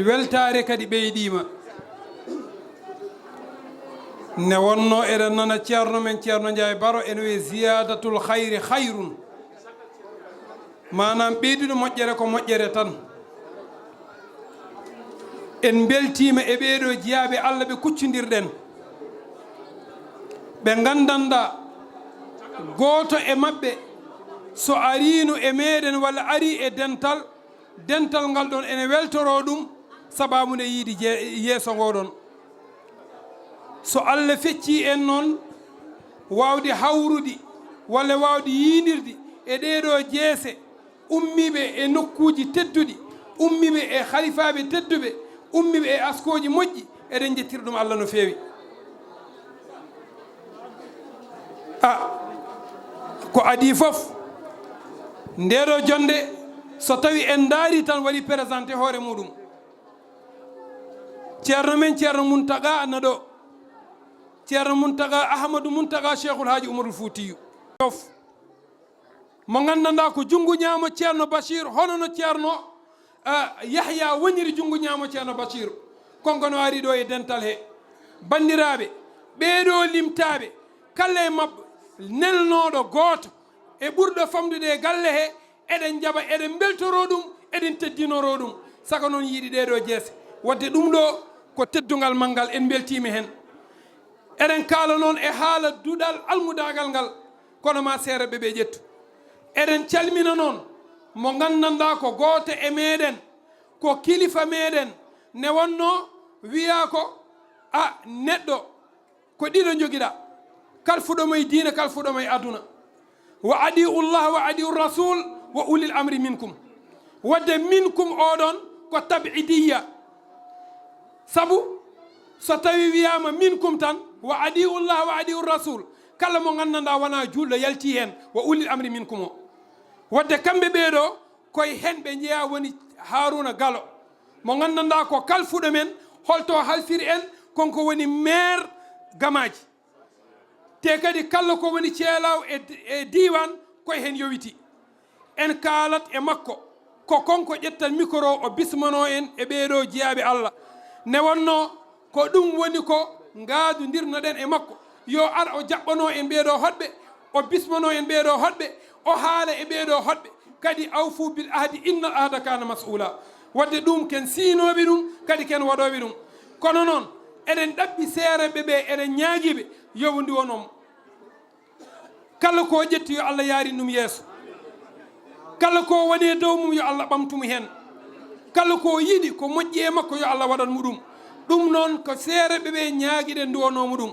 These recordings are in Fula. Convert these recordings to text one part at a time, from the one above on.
weltare kadi ɓeydima ne wonno eɗen nana ceerno men ceerno Ndiaye Baro ene wiye ziyadatul hayri hayrun manam ɓeydude moƴƴere ko moƴƴere tan en beltima e ɓeeɗo jeeyaɓe Allah ɓe kuccodirɗen ɓe gandanda goto e mabɓe so arino e meɗen walla ari e dental ngal ɗon ene weltoro ɗum sababude yiide yeeso ngoɗon so Allah fecci en noon wawde hawrude walla wawde yiidirde e ɗeɗo jeese ummiɓe e nokkuji tedduɗi ummiɓe e halifaɓe tedduɓe ummiɓe e askoji moƴƴi eɗen jettira ɗum Allah no feewi ko adi fof ndeɗo jonde so tawi en daari tan waɗi présenté hoore muɗum ceerno men ceerno Muntaga anna ɗo ceerno Muntaga Ahmadou Muntaga Cheikhul Haji Umarul Foutiyou of mo gandanɗa ko junggo ñaamo ceerno Bachir hono no ceerno Yahya woniri junggo ñaamo ceerno Bachir konko no ari ɗo e dental he bandiraɓe ɓeeɗo limtaɓe kala e mabɓe nelnoɗo gooto e ɓurɗo famdude e galle he eɗen jaɓa eɗen beltoro ɗum eɗen teddinoro ɗum saka noon yiiɗi ɗeɗo jeese wadde ɗum ɗo ko teddugal manngal en beltima hen eɗen kaala noon e haala duɗal almudagal ngal kono ma seereɓe ɓe ƴettu eɗen calmina noon mo gandanɗa ko gooto e meɗen ko kilifa meɗen ne wonno wiya ko neɗɗo ko ɗiɗo joguiɗa kalfuɗomo e diina kalfuɗomo e aduna wa adiu llah wa adiu rasul wa ulil amri minkum wadde minkum oɗon ko tabidiya sabu so tawi wiyama minkum tan wa adiu llah wa adiu rasul kala mo gandanɗa wona julɗo yalti hen wa ulil amri minkum o wadde kamɓe ɓeeɗo koye hen ɓe jeeya woni Haruna Gallo mo gandanɗa ko kalfuɗo men holto halfiri en konko woni maire Gamaji te kadi kala ko woni ceelaw e diwan koye hen yowiti en kaalat e makko ko konko ƴettan micro o bismano en e ɓeeɗo jeeyaɓe Allah ne wonno ko ɗum woni ko ngaadodirnoɗen e makko yo ar o jaɓɓano en ɓeeɗo hoɗɓe o bismano en ɓeeɗo hoɗɓe o haala e ɓeeɗo hoɗɓe kadi awfu bil ahdi innal ahda kana mas'ula wadde ɗum ken siinoɓe ɗum kadi ken waɗoɓe ɗum kono noon eɗen ɗaɓɓi seereɓe ɓe eɗen ñaaguiɓe yowndi wonom kala ko ƴetti yo Allah yaari ɗum yeeso kala ko waɗe dow mum yo Allah ɓamtumo hen kala ko yiɗi ko moƴƴi e makko yo Allah waɗanmo ɗum ɗum noon ko seereɓe ɓe ñaaguiɗen duwanomo ɗum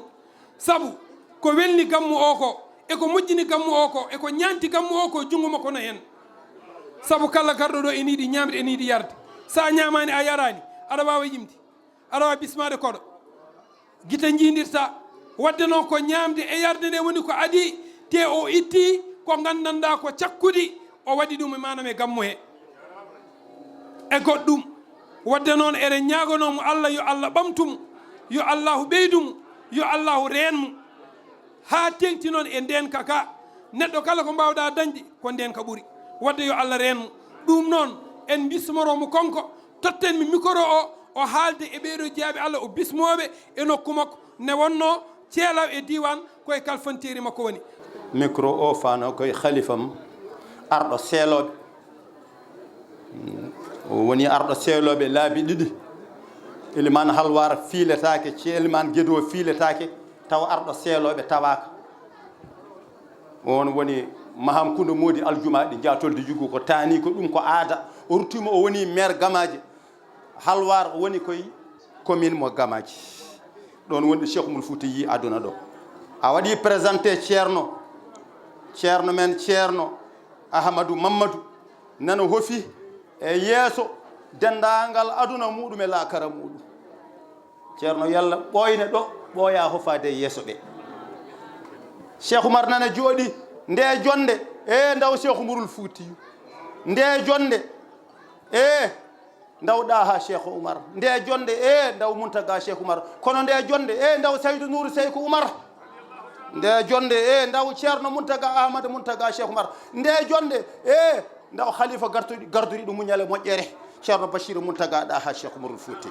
saabu ko welni gammu o ko eko moƴƴini gammu o ko eko ñanti gammu o ko junngo makko no hen saabu kala garɗo ɗo ene yiiɗi ñamde ene yiiɗi yarde sa ñamani a yarani aɗa wawa yimde aɗa wawa bismade koɗo guite jiidirta wadde noon ko ñamde e yarde nde woni ko adi te o itti ko gandanɗa ko cakkudi o waɗi ɗum e manam e gammu he e goɗɗum wadde noon eɗen ñagonomo Allah yo Allah ɓamtumo yo Allahu ɓeydumo yo Allahu renmo ha tengti noon e ndenka ka neɗɗo kala ko mbawɗa dañde ko ndenka ɓuuri wadde yo Allah renmo ɗum noon en bismoromo konko totten mi micro o haalde e ɓeeɗo jeeyaɓe Allah o bismoɓe e nokku makko ne wonno ceelaw e diwan koye kalfanteri makko woni micro o fano koye khalifam arɗo seeloɓe woni arɗo seeloɓe laabi ɗiɗi iliman halwar fiiletake ceeliman guedo fiiletake taw arɗo seeloɓe tawaka on woni maham kundo modi aljumaɗi jatolde jugu ko tani ko ɗum ko aada o ruttima o woni maire Gamaji halwar woni koye commune mo Gamaji ɗon woni Cheikh Oumar Foutiyou aduna ɗo a waɗi présenté ceerno men ceerno Ahmadou Mamadou nana hofi e yeeso dendagal aduna muɗum e lakara muɗum ceerno yalla ɓoyne ɗo ɓooya hofade e yeeso ɓe Cheikh Oumar nana jooɗi nde jonde e ndaw Cheikh Oumarul Foutiyou nde jonde e ndawɗa ha Cheikh Oumar nde jonde e ndaw Muntaga Cheikh Oumar kono nde jonde e ndaw Saydou Nourou Seykou Oumar nde jonde e ndaw ceerno Muntaga Ahmadou Muntaga Cheikh Oumar nde jonde e ndaw khalifa garduɗi ɗum muñale moƴƴere ceerno bachir mountaga ɗaha cheikh oumarul fouti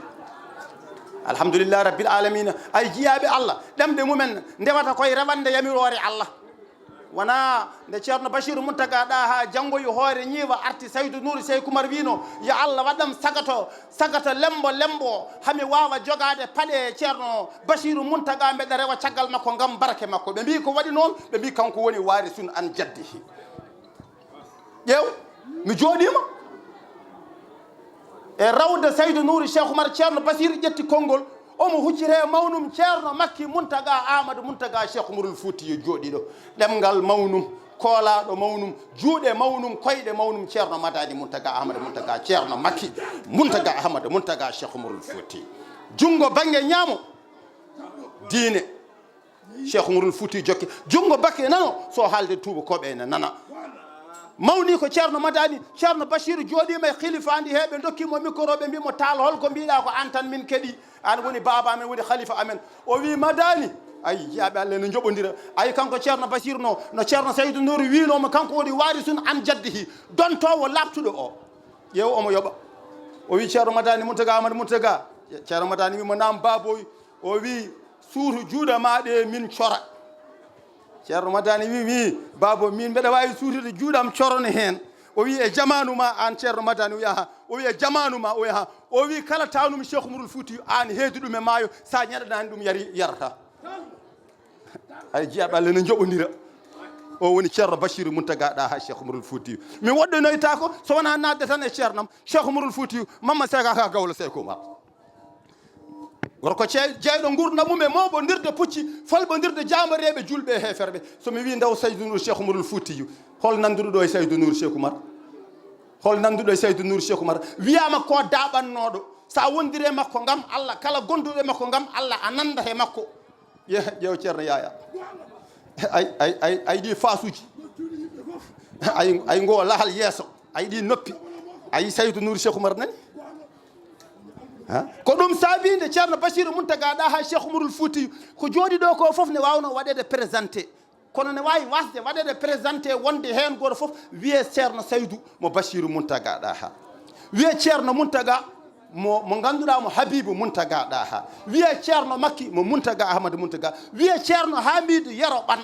alhamdulillah rabbil alamina ay jiyaɓe allah ɗemɗe mumen ndewata koye rewande yamirore allah wona nde ceerno bachir mountaga ɗaha janggoyi hoore ñiiwa arti saydou nouri seykoumar wino yo allah waɗam sagata lembo hami wawa jogade paɗe ceerno bachir mountaga mbeɗa rewa caggal makko gam barake makko ɓe mbi ko waɗi noon ɓe mbi kanko woni waari sun an jaddihi ƴeew mi jooɗima e rawde saydou nouri cheikh oumar ceerno bachir ƴetti konngol omo huccire mawnum ceerno makki mountaga amadou mountaga cheikh oumarul fouti yo jooɗiɗo ɗemgal mawnum koolaɗo mawnum juuɗe mawnum koyɗe mawnum ceerno madani mountaga ahmadou mountaga ceerno makki mountaga ahmadou mountaga cheikh oumarul fouti junngo bange ñaamo diine cheikh oumarul fouti jokki junngo bakke nano so haalde tuuba koɓe ne nana mawni ko ceerno madani ceerno bachir jooɗima e khilifandi he ɓe dokkimo micro ɓe mbimo taal holko mbiɗa ko an tan min keeɗi an woni baba amen woni khalifa amen o wi madani ayi jiyaɓe allah ne joɓodira ayi kanko ceerno bachir no ceerno saydou nouri winoma kanko woni waari sun an jaddihi dontowo labtuɗo o ƴeew omo yoɓa o wi ceerno madani mountaga amadou mountaga ceerno madani wimo nam baboy o wi suutu juuɗe maɗe min cora ceerno madani wi babo min mbeɗa wawi suutude juuɗam corone hen o wi e jamanu ma an ceerno madani o yaha o wi e jamanu ma o yaha o wi kala tawnumi cheikh oumarul fouti an heedi ɗum e maayo sa ñaɗanani ɗum yarata ay jiyaɓe allah ne joɓodira o woni ceerno bachir mountaga ɗaha cheikh oumarul fouti mi woɗɗonoyta ko so wona nadde tan e ceernam cheikh oumarul fouti mamma seka ka gawlo seyko ma gorko jeyɗo gurdam mum e moɓodirde pucci folɓodirde jamareɓe julɓe e heferɓe somi wi ndaw saydou nour cheikh oumarul foutiyu hol nanduɗo e saydou nour cheikh oumar hol nanduɗo e saydou nour cheikh oumar wiyama ko daɓannoɗo sa wondiri e makko gam allah kala gonduɗo e makko gam allah a nanda he makko ƴeew ceerno yaya ay ɗi fasuji ay ngo lahal yeeso ay ɗi noppi ayi saydou nour cheikh oumar nani ko ɗum saabinde ceerno bachir mountaga ɗaha cheikh oumarul fouti ko jooɗi ɗo ko foof ne wawno waɗede présenté kono ne wawi wasde waɗede présenté wonde hen goto foof wiye ceerno saydou mo bachir mountaga ɗaha wiye ceerno mountaga mo ganduɗa mo habibou mountaga ɗaha wiye ceerno makki mo mountaga ahmadou mountaga wiye ceerno hamidou yero ɓan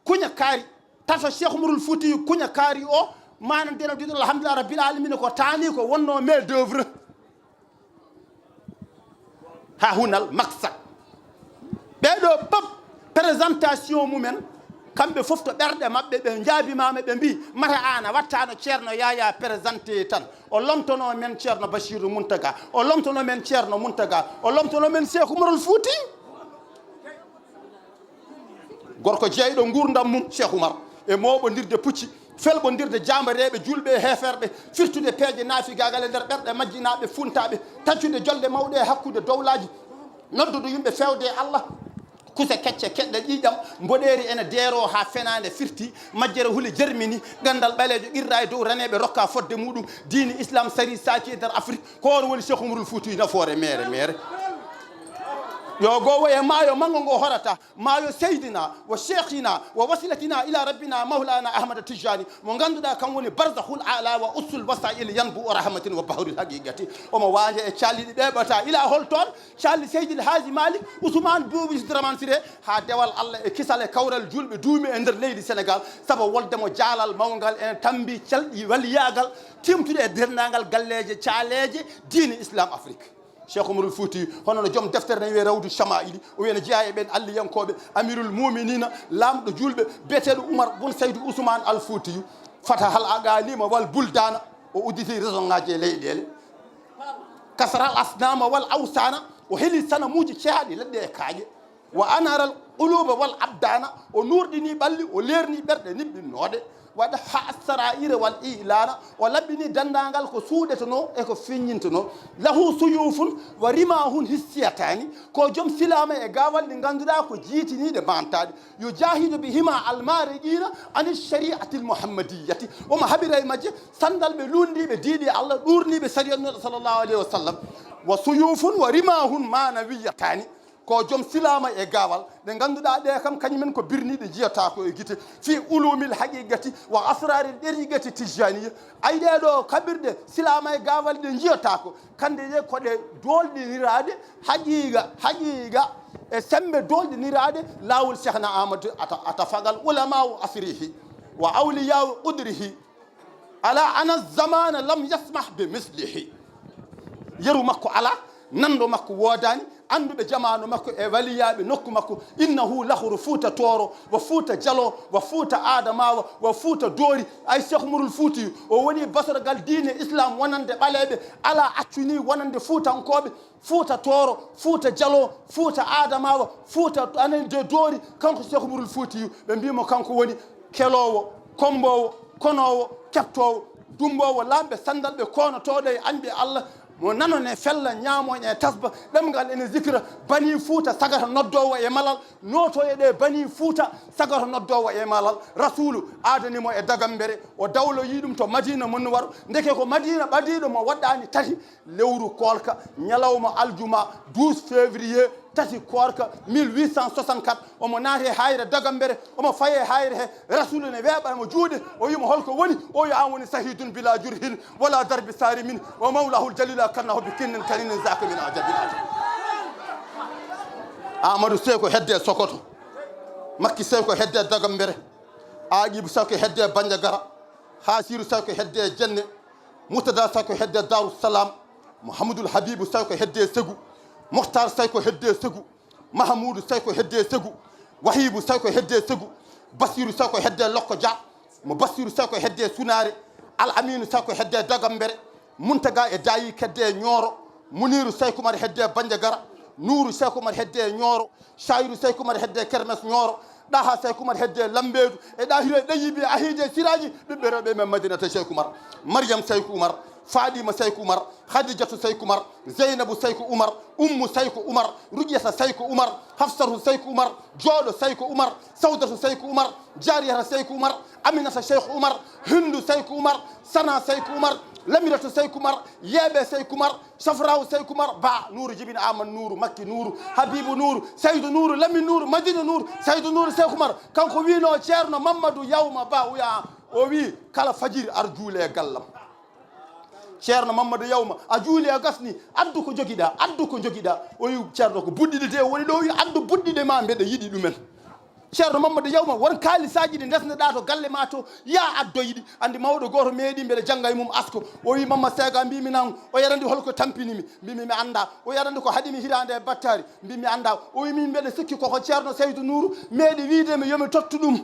kuña kaari tato cheikh oumarul fouti kuña kaari o manandeno diɗo alhamdulillah rabbil alamina ko tani ko wonno main d' œuvre ha hunal maksak ɓeɗo pop présentation mumen kamɓe fof to ɓerɗe maɓɓe ɓe jaabimama ɓe mbi mata an a wattano ceerno yaya présenté tan o lomtono men ceerno bachir mountaga o lomtono men ceerno mountaga o lomtono men cheikh oumarul fouti gorko jeyɗo gurdam mum cheikh oumar e moɓodirde pucci felɓodirde jamareɓe julɓe e heferɓe firtude peeje naafigagal e nder ɓerɗe majjinaɓe funtaɓe taccude jolde mawɗe e hakkude dowlaji noddude yimɓe fewde e allah kuse kecce keɗɗe ƴiƴam mboɗeri ene deero ha fenade firti majjere huuli jermini gandal ɓalejo qirra e dow raneɓe rokka fodde muɗum diine islam sari saki e nder afrique ko on woni cheikh oumarul fouti nafoore mere yo gowo e maayo mango ngo horata maayo seydina wa cheikhina wa wasilatina ila rabbina maulana ahmada tijani mo ganduɗa kam woni barzahul ala wa ussul wasail yanbu o rahmatin wa bahril haqiqati omo waje e calliɗi ɓeɓata ila hol toon calli seydil haji malik ousmane boubou draman siré ha dewal allah e kisal e kawral julɓe duumi e nder leydi sénégal saabu woldemo jaalal mawgal ene tambi calɗi waliyagal timtude e dernagal galleje caaleje diine islam afrique cheikh oumarul fouti hono no joom deftere ne wiye rawdu chamaili o wiyene jeeya e ɓen alliyankoɓe amirul muminina lamɗo julɓe biyeteɗo oumar bun saydou ousmane al foutiyu fata hal aganima wal buldana o udditi raison ngaji e leyɗele kasral asnama wal awsana o heeli sanamuji cehaɗi leɗɗe e kaaƴe wa anaral quluba wal abdana o nurɗini ɓalli o lerni ɓerɗe niɓɓinnoɗe waɗa ha saraira wal ilana o laɓɓini dandagal ko suuɗetono eko feññintono lahu suyufun wa rimahun hissiyatani ko joom silama e gawal ɗi ganduɗa ko jiitiniɗe mantaɗe yo jahidu bi hima almariqina ani shariati l mouhammadiyati omo haɓira e majje sandal ɓe lundiɓe diiɗi allah ɗurniɓe sariyannoɗo sallllahu alayhi wa sallam wa suyufun wa rimahun manawiyatani ko joom silama e gawal ɗe ganduɗa ɗe kam kañumen ko birniɗe jiyata ko e guite fi ulumil haqiqati wa asraril ɗeriqati tijaniya ay ɗeɗo kaɓirɗe silama e gawal ɗe jiyata ko kande ɗe koɗe dolɗinirade haqiqa e sembe dolɗinirade lawol cheikhna amadou ata fagal ulama u asrihi wa awliya u qudrihi ala ana zamana lam yasmah bi mislihi yeru makko ala nando makko wodani anduɓe jamanu makko e waliyaɓe nokku makko innahu lahuru fuuta toro wa fuuta jalo wa fuuta adamawa wa fuuta doori ay cheikh mourul fuuti o woni basaragal diine islam wonande ɓaleɓe ala accuni wonande fuutankoɓe fuuta toro fuuta jalo fuuta adamawa fuuta anande doori kanko cheikh mourul fuuti ɓe mbimo kanko woni kelowo kombowo konowo keptowo dumbowo lamɓe sandalɓe konotoɗo e anɓe allah mo nanone fella ñaamoñ e tasba ɗemgal ene zikra bani fuuta sagata noddowo e malal notoye ɗe bani fuuta sagata noddowo e malal rasulu adanimo e dagambere o dawlo yiɗum to madina munwaru ndeke ko madina ɓadiɗo mo waɗɗani tati lewru kolka ñalawma aljuma 12 février tati korka 1864 omo naati e hayre dagambere omo faye hayre he rasulu ne weeɓamo juuɗe o wimo holko woni o yo an woni sahidun bila jurhin wala darbi sari min wa mawlahu ljalila karnahu bi kinnin kaninin zaka min ajabil ajab amadou sey ko hedde sokoto makki sey ko hedde dagambere aqibu sey ko hedde bandiagara hasiru sey ko hedde jenne moutada sey ko hedde darussalam mouhamadoul habibou sey ko hedde segu Mokhtar say ko hedde segu Mahamoudou say ko hedde segu Wahibou say ko hedde segu Bassirou say ko hedde Lokko Dia mo Bassirou say ko hedde Sunare Al Aminou say ko hedde Dagambere Muntaga e Dayi kedde Nioro Muniru say ko mar hedde Bandiagara Nourou say ko mar hedde Nioro Chayrou say ko mar hedde Kermes Nioro ɗaha say ko mar hedde Lambedu e ɗahire ɗayiɓe ahide siraji ɓiɓɓe rewɓe men Madinata Cheikh Oumar Mariam Saykou Oumar Fadima Saykou Oumar Khadijatu Saykou Oumar Zeynabou Saykou Oumar Ummu Saykou Oumar Rudiata Saykou Oumar Hafsatu Saykou Oumar Jooɗo Saykou Oumar Sawdatu Saykou Oumar Jariyata Saykou Oumar Aminata Cheikh Oumar Hindu Saykou Oumar Sana Saykou Oumar Lamiratu Saykou Oumar Yeɓe Saykou Oumar Safraou Saykou Oumar Ba Nourou Djibine Amad Nourou Makki Nourou Habibou Nourou Saydou Nourou Lamine Nourou Madina Nourou Saydou Nourou Saykou Oumar kanko wino ceerno Mamadou Yawma Ba uya o wi kala fajiri ar juule e gallam ceerno Mamadou Yawma a juuli a gasni addu ko jogiɗa o wi ceerno ko budɗiɗe te woni ɗo wi addu budɗiɗe ma mbeɗa yiɗi ɗumen ceerno Mamadou Yawma won kaalisaji ɗi desneɗa to galle ma to ya addoyiɗi andi mawɗo goto meeɗi mbeɗa jangga e mum asko o wi Mamma Sega mbimi nan o yarandi holko tampinimi mbimi mi anda o yarandi ko haɗimi hitande e battari mbimi anda o wi min mbeɗa sikki koko ceerno Seydou Nourou meeɗi wiidemi yomi tottu ɗum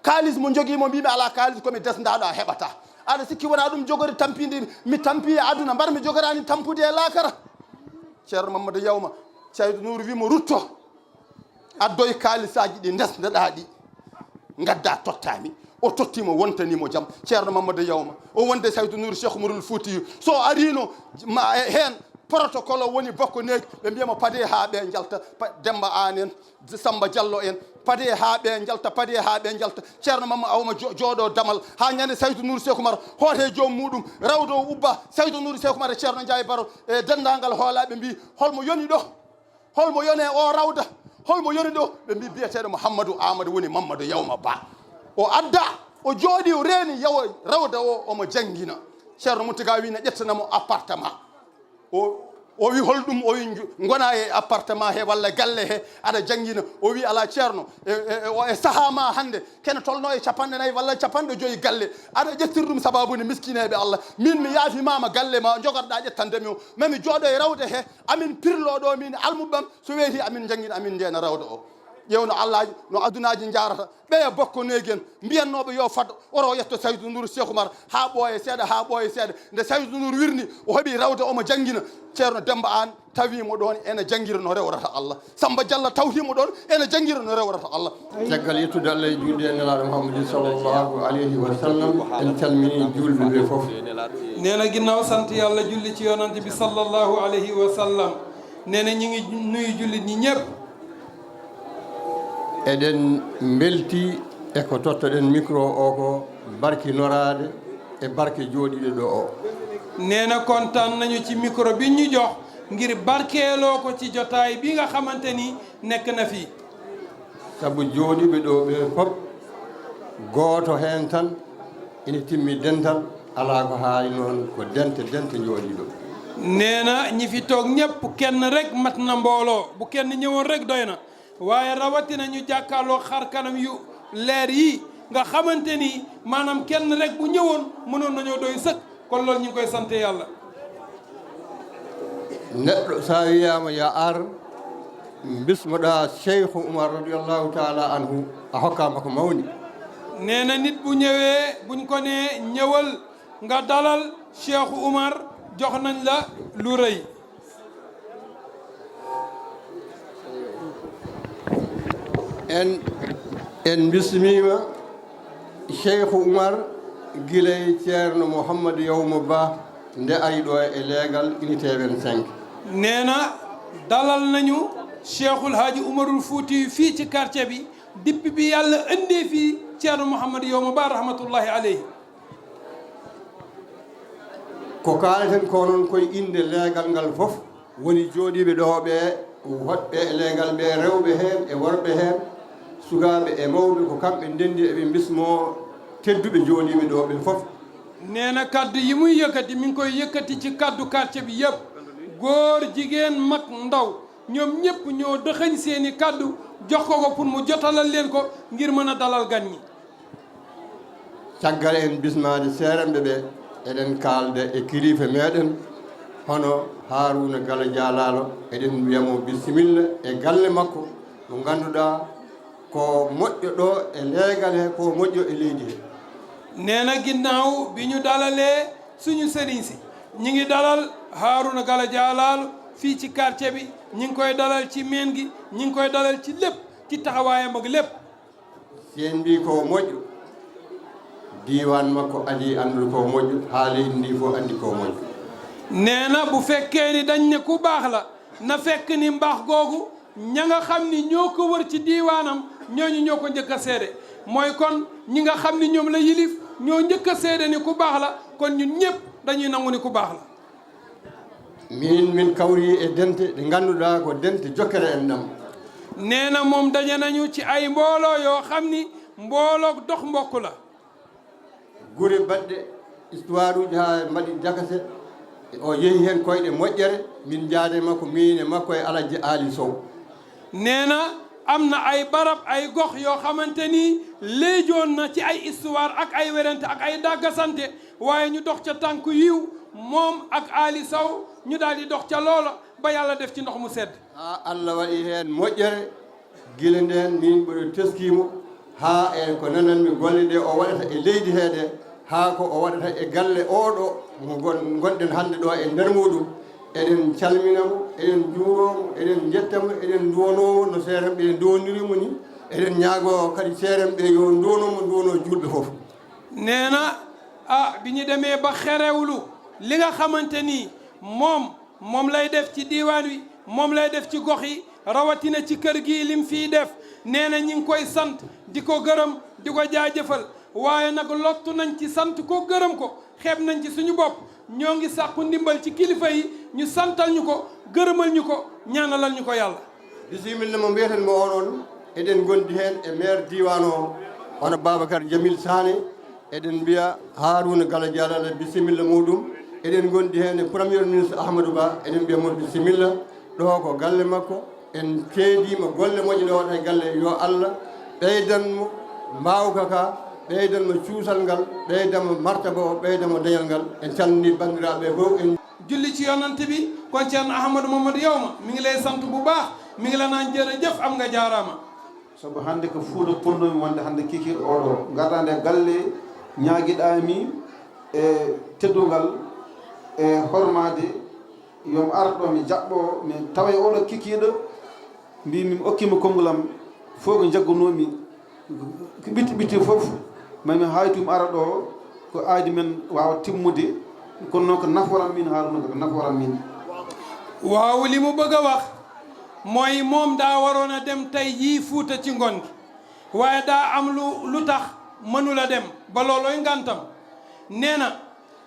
kaalis mo joguimo mbimi ala kaalis komi desdaɗo a heɓata aɗa sikki wona ɗum jogori tampide mi tampi e aduna mbar mi jogorani tampude e lakara ceerno Mamadou Yawma Seydou Nourou wimo rutto addoye kaalisaji ɗi desneɗa ɗi gadda tottami o tottimo wontanimo jaam ceerno Mamadou Yawma o wonde Seydou Nourou Cheikh Oumarul Foutiyou so arino ma hen protocole o woni bokko neegi ɓe mbiyamo paade ha ɓe jalta Demba An en Samba Diallo en paade ha ɓe jalta ceerno Mamma Awma jooɗo damal ha ñande Seydou Nourou Cheikh Oumar hoote joom muɗum rawdo ubba Seydou Nourou Cheikh Oumar e ceerno Ndiaye Baro e dendagal hoolaɓe mbi holmo yoni ɗo holmo yone o rawda holmo yoni ɗo ɓe mbi biyeteɗo Mouhamadou Amadou woni Mamadou Yawma Ba o adda o jooɗi o reeni yawo rawda o omo jangguina ceerno Mountaga wi ne ƴettanamo appartement o wi holɗum o wi gona e appartement he walla galle he aɗa jangguina o wi ala ceerno e saaha ma hande kene tolno e 40 walla 50 galle aɗa ƴettir ɗum sababude miskineɓe Allah min mi yaafimama galle ma jogorɗa ƴettandemi o mami jooɗo e rawde he amin pirlo ɗo min almuɓam so weeti amin jangguina amin ndena rawde o ƴewno allaji no adunaji jarata ɓeya bokko negen mbiyannoɓe yo fad oro yetto Seydou Nourou Cheikh Oumar ha ɓooye seeɗa nde Seydou Nourou wirni o heeɓi rawde omo jangguina ceerno Demba An tawimo ɗon ene jangguira no rewrata Allah Samba Diallo tawtimo ɗon ene jangguira no rewrata Allah caggal yettude Allah e juulde e nelaɗo Mouhamadou sallllahu alayhi wa sallam en calmini julɓe ɓe foof nena ginnaw sant yàlla julli ci yonante bi sallallahu alayhi wa sallam nene ñi ngi nuyu jullit ñi ñëpp eɗen belti e ko tottoɗen micro o ko barki norade e barke jooɗiɗo ɗo o nee na kontaan nañu ci micro bi ñu jox ngir barkeeloo ko ci jotaay bi nga xamante ni nekk na fi. sabu jooɗiɓe ɗo ɓe fof gooto heen tan ina timmi dental alaa ko haali noon ko dente jooɗi ɗo. nee na ñi fi toog ñépp kenn rek mat na mbooloo bu kenn ñëwoon rek doy na waaye rawatina ñu jàkkaarloo xar kanam yu leer yi nga xamante ni maanaam kenn rek bu ñëwoon mënoon nañoo doy sëkk kon loolu ñu ngi koy sant yàlla. neɗɗo so wiyaama ya ar bismoɗa cheikhu oumar radiallahu taala anhu a hokkaama ko mawni. nee na nit bu ñëwee buñ ko nee ñëwal nga dalal cheikhu Oumar jox nañ la lu rëy. en bismima cheikhu Oumar giley ceerno Mouhamadou Yawma Ba nde ari ɗo e leegal unité 25. nee na dalal nañu cheikhul haaji Oumarul Fuuti fii ci quartier bi depuis bi yàlla indee fii ceerno Mouhamadou Yawma Ba rahmatullahi aleyhi. ko kaaleten ko noon koye inde leegal ngal fof woni jooɗiɓe ɗo ɓe woɗɓe e leegal ɓe rewɓe heen e worɓe heen sukaaɓe e mawɓe ko kamɓe ndenndi eɓe bismo tedduɓe jooɗiɓe ɗo ɓe fof. nee na kaddu yi muy yëkkati mi ngi koy yëkkati ci kaddu quartier bi yëpp góor jigéen mag ndaw ñoom ñëpp ñoo dëxëñ seeni kaddu jox ko ko pour mu jotalal leen ko ngir mën a dalal gan ñi. caggal en bismaade seeremɓe ɓe eɗen kaalde e kilifa meɗen hono Harouna Gala Dialalo eɗen wiyamo bisimilla e galle makko mo ngannduɗaa ko moƴƴo ɗo e leegal he ko moƴƴo e leydi he. nee na ginnaaw bi ñu dalalee suñu sëriñ si ñi ngi dalal Harouna Gala Dialalo fii ci quartier bi ñi ngi koy dalal ci meen gi ñi ngi koy dalal ci lépp ci taxawaayam ak lépp. seen mbi ko moƴƴo diiwaan makko adi anndude ko moƴƴo haa leydi ndi fof anndi ko moƴƴo. nee na bu fekkee ni dañ ne ku baax la na fekk ni mbaax googu ña nga xam ni ñoo ko wër ci diiwaanam ñooñu ñoo ko njëkk a seede mooy kon ñi nga xam ni ñoom la yilif ñoo njëkk a seede ni ku baax la kon ñun ñëpp dañuy nangu ni ku baax la. min kawri e dente ɗe ngannduɗaa ko dente jokkere en ɗam. nee na moom daje nañu ci ay mbooloo yoo xam ni mbooloo dox mbokk la. gure baɗɗe histoire uji haa mbaɗi jakate o yehi heen koyɗe moƴƴere min jaade makko min e makko e Alaji Ali Sow. nee na am na ay barab ay gox yoo xamante ni léejoon na ci ay histoire ak ay werante ak ay dàggasante waaye ñu dox ca tànk yiw moom ak Ali Sow ñu daal di dox ca loola ba yàlla def ci ndox mu sedd. Allah waɗi heen moƴƴere gila ndeen min mboɗo teskiimo haa e ko nananmi golle ɗe o waɗata e leydi heede haa ko o waɗata e galle oɗo mo gonɗen hannde ɗo e nder muɗum eɗen calminamo eɗen juuromo eɗen jettamo eɗen duwonomo no seeremɓe e duwonirimo ni eɗen ñaago kadi seeremɓe yo duwonomo duwono julɓe fof. nee na bi ñu demee ba xerewlu li nga xamante ni moom lay def ci diiwaan wi moom lay def ci gox yi rawatina ci kër gi lim fii def nee na ñi ngi koy sant di ko gërëm di ko jaajëfal waaye nag lottu nañ ci sant ko gërëm ko xeeb nañ ci suñu bopp ñoo ngi sàkku ndimbal ci kilifa yi ñu santal ñu ko gërëmal ñu ko ñaanalal ñu ko yàlla. bisimilla mo mbiyeten mo onon eɗen gondi heen e maire diwan o hono Babacar Jamil Sané eɗen mbiya Harouna Gala Dialalo bisimilla muɗum eɗen gondi heen e premier ministre Ahmadou Ba eɗen mbiya mo bisimilla ɗo ko galle makko en keedima golle moƴƴe ɗe waɗa e galle yo Allah ɓeydanmo mbawka ka ɓeydanmo cuusal ngal ɓeydanmo martaba o ɓeydanmo dañal ngal en calmini bandiraɓe fof en julli ci yonante bi kon Ceerno Ahmadou Mamadou Yawma mi ngi lay sant bu baax mi ngi la naan jërëjëf am nga jaaraama. sabu hannde ko Fuuta ponnomi wonde hannde kikiiɗo oɗo gartande galle ñaaguiɗami e teddungal e hormade yomi arɗo mi jaɓɓo mi tawa oɗo kikiiɗo mbimi mi okkima konngol am fof ko jaggunomi ko ɓitti fof mami haytumi ara ɗo ko aadi men wawa timmude kono noon ko naforam min Harouna ko naforam min. waaw li mu bëgg a wax mooy moom daa waroon a dem tey jii Fuuta ci ngoon gi waaye daa am lu tax mënula dem ba loolooy ngantam nee na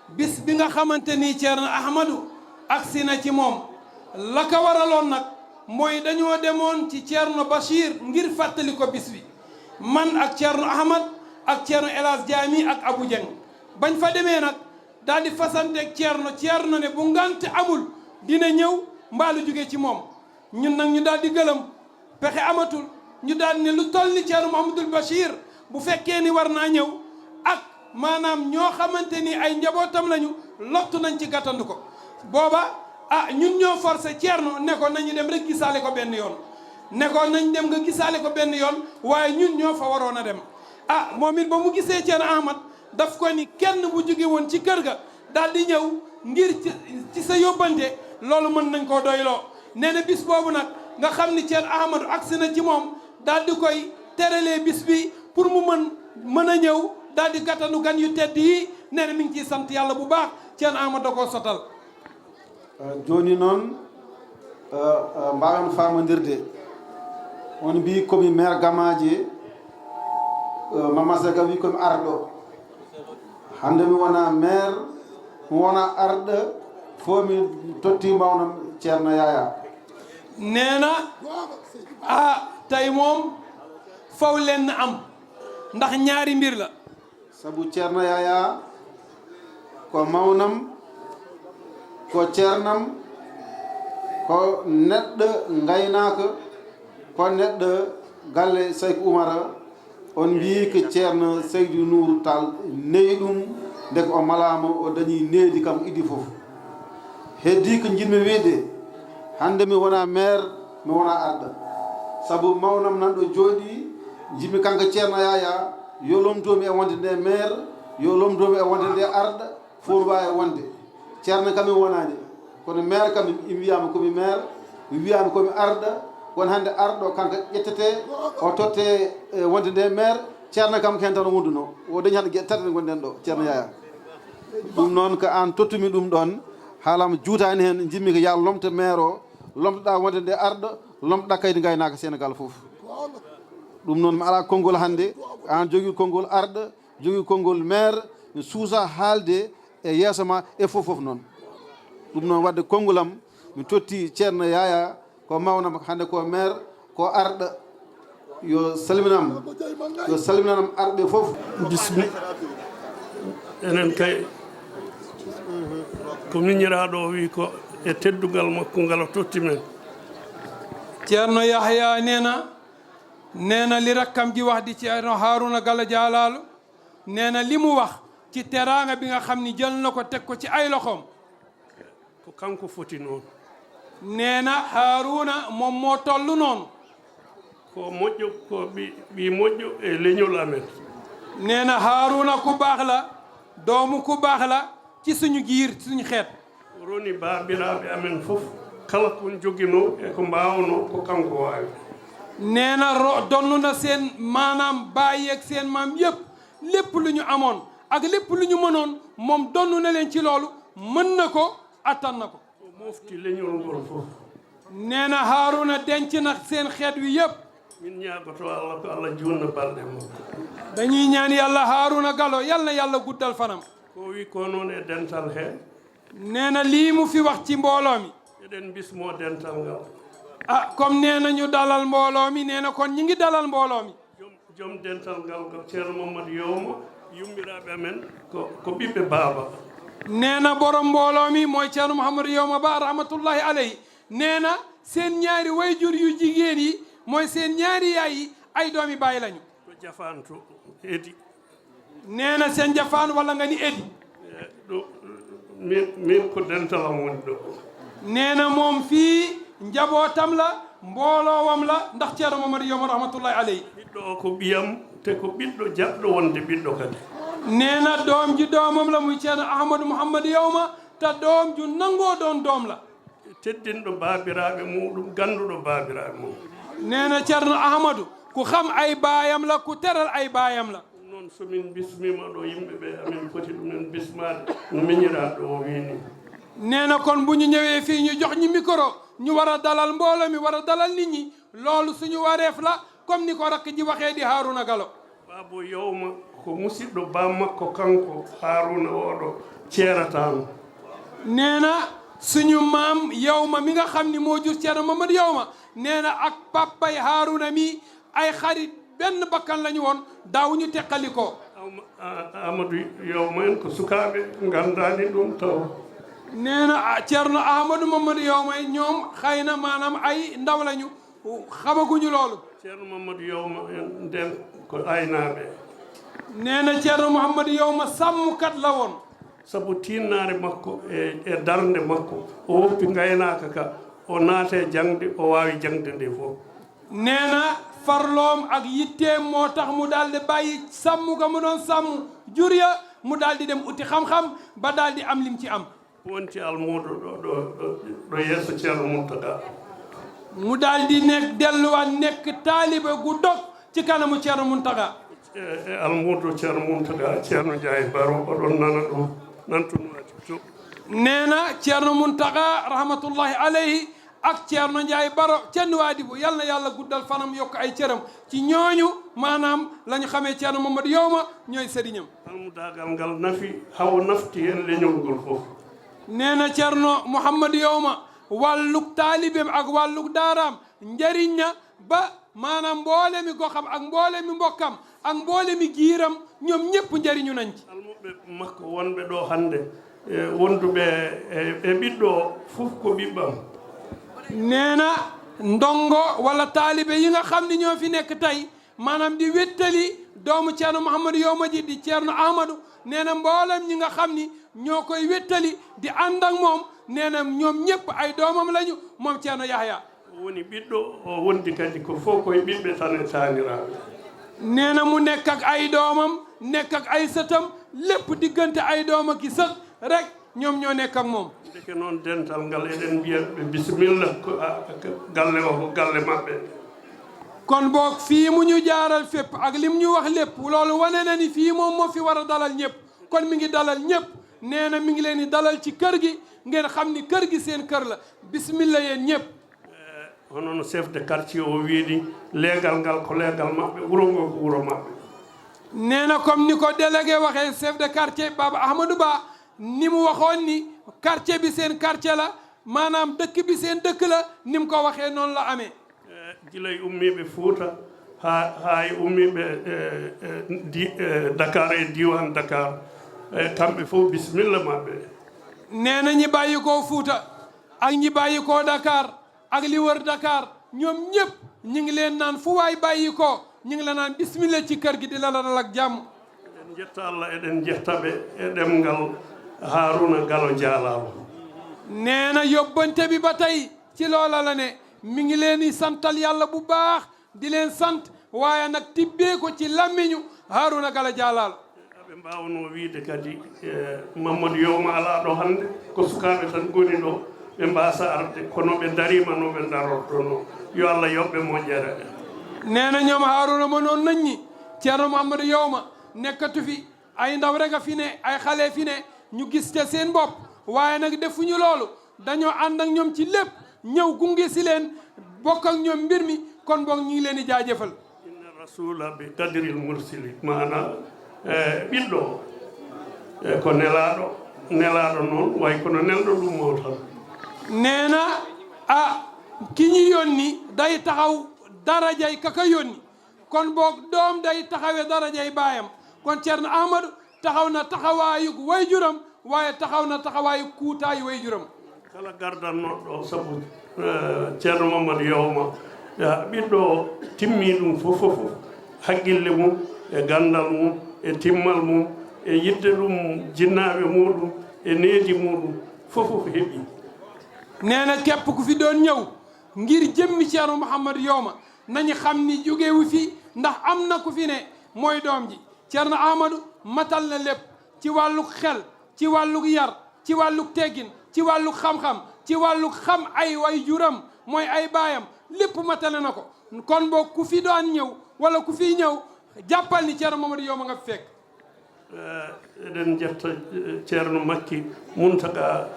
bis bi nga xamante ni Ceerno Ahmadou agsi na ci moom la ko waraloon nag mooy dañoo demoon ci Thierno Bachir ngir fàttali ko bis bi man ak Thierno Ahmad ak Thierno El Hadj Diami ak Abou Dieng bañ fa demee nag daal di fasanteeg Thierno ne bu ngante amul dina ñëw mbaalu jóge ci moom ñun nag ñu daal di gëlëm pexe amatul ñu daal ne lu toll ni Thierno Mouhamadoul Bachir bu fekkee ni war naa ñëw ak maanaam ñoo xamante ni ay njabootam lañu lottu nañ ci gàttandu ko booba ñun ñoo forcé Thierno ne ko nañu dem rek gisaale ko benn yoon ne ko nañ dem nga gisaale ko benn yoon waaye ñun ñoo fa waroon a dem moom it ba mu gisee Thierno Ahmad daf ko ni kenn bu jóge woon ci kër ga daal di ñëw ngir ci sa yóbbante loolu mën nañ koo doyloo nee na bis boobu nag nga xam ni Thierno Ahmadou agsi na ci moom daal di koy teralee bis bi pour mu mën a ñëw daal di gàttanu gan yu tedd yi nee na mi ngi ciy sant yàlla bu baax Thierno Ahmadou da koo sotal joni noon mbawen famodirde on mbi komi maire Gamaji Mama Sega wi komi arɗo hande mi wona maire mi wona arɗo fo mi totti mawnam Thierno Yaya nee na tey moom faw leen am ndax ñaari mbir la sabu Thierno Yaya ko mawnam ko ceernam ko neɗɗo gaynaka ko neɗɗo galle Saykou Oumara on mbi ko Thierno Seydou Nourou Tall neyi ɗum nde ko o malama o dañi needi kam idi foof heddi ko jinmi wiide hande mi wona maire mi wona arɗo sabu mawnam nan ɗo jooɗi jimi kanko Thierno Yaya yo lomtomi e wonde nde maire yo lomtomi e wonde nde arɗo fof wawi wonde Thierno kam mi wonani kono maire kam mi wiyama komi maire mi wiyama komi arɗo kono hande arɗo kanko ƴettete o totte wonde nde maire Thierno kam ko hen tan o wonduno o dañi hande gueɗe tati ɗe gonɗen ɗo Thierno Yaya ɗum noon ko an tottumi ɗum ɗon haalama juutani hen jimmi ko ya lomta maire o lomtoɗa wonde nde arɗo lomtoɗa kaydi gaynaka Sénégal foof ɗum noon mi ala konngol hannde an jogui konngol arɗo jogui konngol maire mi suusa haalde e yeeso ma e fof noon ɗum noon wadde konngolam mi totti Thierno Yaya ko mawnam hannde ko maire ko arɗo yo salminam arɓe fof bismi enen kay ko miñiraɗo o wi ko e teddugal makko ngal o totti men Thierno Yahya nee na li rakkam ji wax di Thierno Harouna Galo Dialaalo nee na li mu wax ci teraanga bi nga xam ni jël na ko teg ko ci ay loxoom ko kanko foti noon nee na Harouna moom moo toll noonu ko moƴƴo ko ɓi moƴƴo e leñol amen nee na Harouna ku baax la doomu ku baax la ci suñu giir suñu xeet roni baabiraaɓe amen fof kala kon joginoo e ko mbaawno ko kanko waawi nee na donnu na seen maanaam baay ak seen maam yëpp lépp lu ñu amoon ak lépp lu ñu mënoon moom donnu na leen ci loolu mën na ko attan na ko o mofti leñol ngol fof nee na Harouna denc na seen xeet wi yëpp min ñaagoto Allah ko Allah juutna balɗe makko dañuy ñaan yàlla Harouna Galo yal na yàlla guddal fanam ko wi ko noon e dental he nee na lii mu fi wax ci mbooloo mi eɗen bismoo dental ngal comme nee na ñu dalal mbooloo mi nee na kon ñi ngi dalal mbooloo mi joom dental ngal ko Ceerno Mamadou Yowma yummiraɓe amen ko ɓiɓɓe baaba nee na borom mbooloo mi mooy Ceerno Mouhamadou Yowma Ba rahmatullahi alayhi nee na seen ñaari wayjur yu jigéen yi mooy seen ñaari yaay yi ay doomi baay lañu to jafanto edi nee na seen jafaan walla nga ni edi ɗo min ko dentalam woni ɗo nee na moom fii njabootam la mbooloowam la ndax Ceerno Mamadou Yowma rahmatullahi alayhi ɓiɗɗo o ko ɓiyam te ko ɓiɗɗo jaɓɗo wonde ɓiɗɗo kadi nee na doom ji doomam la muy Ceerno Ahmadou Mouhamadou Yowma te doom ju nangoo doon doom la teddinɗo baabiraaɓe muɗum ganduɗo baabiraaɓe mum nee na Ceerno Ahmadou ku xam ay baayam la ku teral ay baayam la ɗum noon somin bismima ɗo yimɓe ɓe amin foti ɗumen bismade no miñiraɗo o wini nee na kon bu ñu ñëwee fii ñu jox ñi micro ñu war a dalal mbooloo mi war a dalal nit ñi loolu suñu wareef la comme ni ko rakk ji waxee di Harouna Galo Baabo Yowma ko musidɗo bam makko kanko Harouna oɗo ceeratano nee na suñu maam Yawma mi nga xam ni moo jur Ceerno Mamadou Yawma nee na ak papay Haaruna mi ay xarit benn bakkan lañu woon daawuñu teqali ko. Amadou Yawma en ko sukaaɓe nganndaani ɗum taw. nee na Ceerno Ahmadou Mamadou Yawma ñoom xëy na maanaam ay ndaw lañu xamaguñu loolu. Ceerno Mamadou Yawma en nden ko aynaaɓe. nee na Ceerno Mamadou Yawma sàmmkat la woon. sabu tinnaare makko e darnde makko o woppi ngaynaaka ka o naate jangde o waawi jangde nde fof. nee na farloom ak yitteem moo tax mu daal di bàyyi sàmm ga mu doon sàmm jur ya mu daal di dem uti xam-xam ba daal di am lim ci am. wonti almuudo ɗo yeeso Ceerno Muntaga. mu daal di nekk delluwaat nekk taalibe gu dog ci kanamu Ceerno Muntaga. almuudo Ceerno Muntaga Ceerno Ndiaye Baro oɗon nana ɗum nantunoati to. nee na Ceerno Muntaga rahmatullahi alayhi ak Ceerno Ndiaye Baro cenn waadi bu yal na yàlla guddal fanam yokk ay cëram ci ñooñu maanaam la ñu xamee Ceerno Mamadou Yawma ñooy sëriñam. almudagal ngal nafi hawo nafti hen leñol ngol fof. nee na Ceerno Mouhamadou Yawma wàllug taalibeem ak wàllug daaraam njëriñ na ba maanaam mboole mi goxam ak mboole mi mbokkam ak mboole mi giiram ñoom ñëpp njëriñu nañ ci. almuɓe makko wonɓe ɗo hannde wonduɓe e ɓiɗɗo fof ko ɓiɓɓam. nee na ndongo wala taalibe yi nga xam ni ñoo fi nekk tey maanaam di wéttali doomu Ceerno Mouhamadou Yawma ji di Ceerno Ahmadou nee na mboolem ñi nga xam ni ñoo koy wéttali di ànd ak moom nee na ñoom ñëpp ay doomam lañu moom Ceerno Yahya. woni ɓiɗɗo o wondi kadi ko fof koye ɓiɓɓe tan e taaniraaɓe. nee na mu nekk ak ay doomam nekk ak ay sëtam lépp diggante ay dooma ki sët rek ñoom ñoo nekk ak moom. deke noon dental ngal eɗen mbiya ɓe bisimilla ko galle o ko galle maɓɓe. kon boog fii mu ñu jaaral fépp ak lim ñu wax lépp loolu wane na ni fii moom moo fi war a dalal ñëpp kon mi ngi dalal ñëpp nee na mi ngi leen di dalal ci kër gi ngeen xam ni kër gi seen kër la bisimilla yéen ñëpp. hono no chef de quartier o wiiɗi leegal ngal ko leegal maɓɓe wuro ngo ko wuro maɓɓe. nee na comme ni ko délégué waxee chef de quartier Baba Ahmadou Ba ni mu waxoon ni quartier bi seen quartier la maanaam dëkk bi seen dëkk la ni mu ko waxee noonu la amee. gilay ummiɓe Fouta ha e ummiɓe Dakar e diwan Dakar kamɓe fof bisimilla maɓɓe. nee na ñi bàyyi koo Fouta ak ñi bàyyi koo Dakar ak li wër Dakar ñoom ñëpp ñu ngi leen naan fu waay bàyyi koo ñu ngi la naan bismillah ci kër gi di la dalal ak jàmm. eɗen jetta Allah eɗen jettaɓe e ɗemngal Haruna Gallo Dialalo. nee na yóbbante bi ba tey ci loola la ne mi ngi leen di santal yàlla bu baax di leen sant waaye nag tibbee ko ci làmmiñu Haruna Gallo Dialalo. aɓe mbawno wiide kadi Mamadou Yawma ala ɗo hannde ko sukaɓe tan goni ɗo ɓe mbasa arde kono ɓe darima no ɓe darorto no yo Allah yoɓɓe moƴƴere. nee na ñoom Haruna ma noon nañ ñi Ceerno Mamadou Yawma nekkatu fi ay ndaw rek a fi ne ay xale fi ne ñu gis te seen bopp waaye nag defuñu loolu dañoo ànd ak ñoom ci lépp ñëw gunge si leen bokk ak ñoom mbir mi kon boog ñu ngi leen di jaajëfal. inna rasula bi qadril mursili maana ɓiɗɗo ko nelaɗo noon way kono nelɗo ɗum o tan. nee na ki ñu yónni day taxaw darajay kaka yónni kon boog doom day taxawee darajay baayam kon Ceerno Ahmadou taxaw na taxawaayug wayjuram waaye taxaw na taxawaayug kuutaayu wayjuram. kala gardannoɗo sabu Ceerno Mamadou Yawma ɓiɗɗo timmi ɗum fof haqqille mum e gandal mum e timmal mum e yidde ɗum jinnaɓe muɗum e needi muɗum fof heeɓi. nee na képp ku fi doon ñëw ngir jëmmi Ceerno Mouhamadou Yawma nañu xam ni jógewu fi ndax am na ku fi ne mooy doom ji Ceerno Ahmadou matal na lépp ci wàllug xel ci wàllug yar ci wàllug teggin ci wàllug xam-xam ci wàllug xam ay way juram mooy ay baayam lépp matale na ko kon boo ku fi doon ñëw wala ku fi ñëw jàppal ni Ceerno Mamadou Yawma nga fi fekk. eɗen jetta Ceerno Makki Muntaga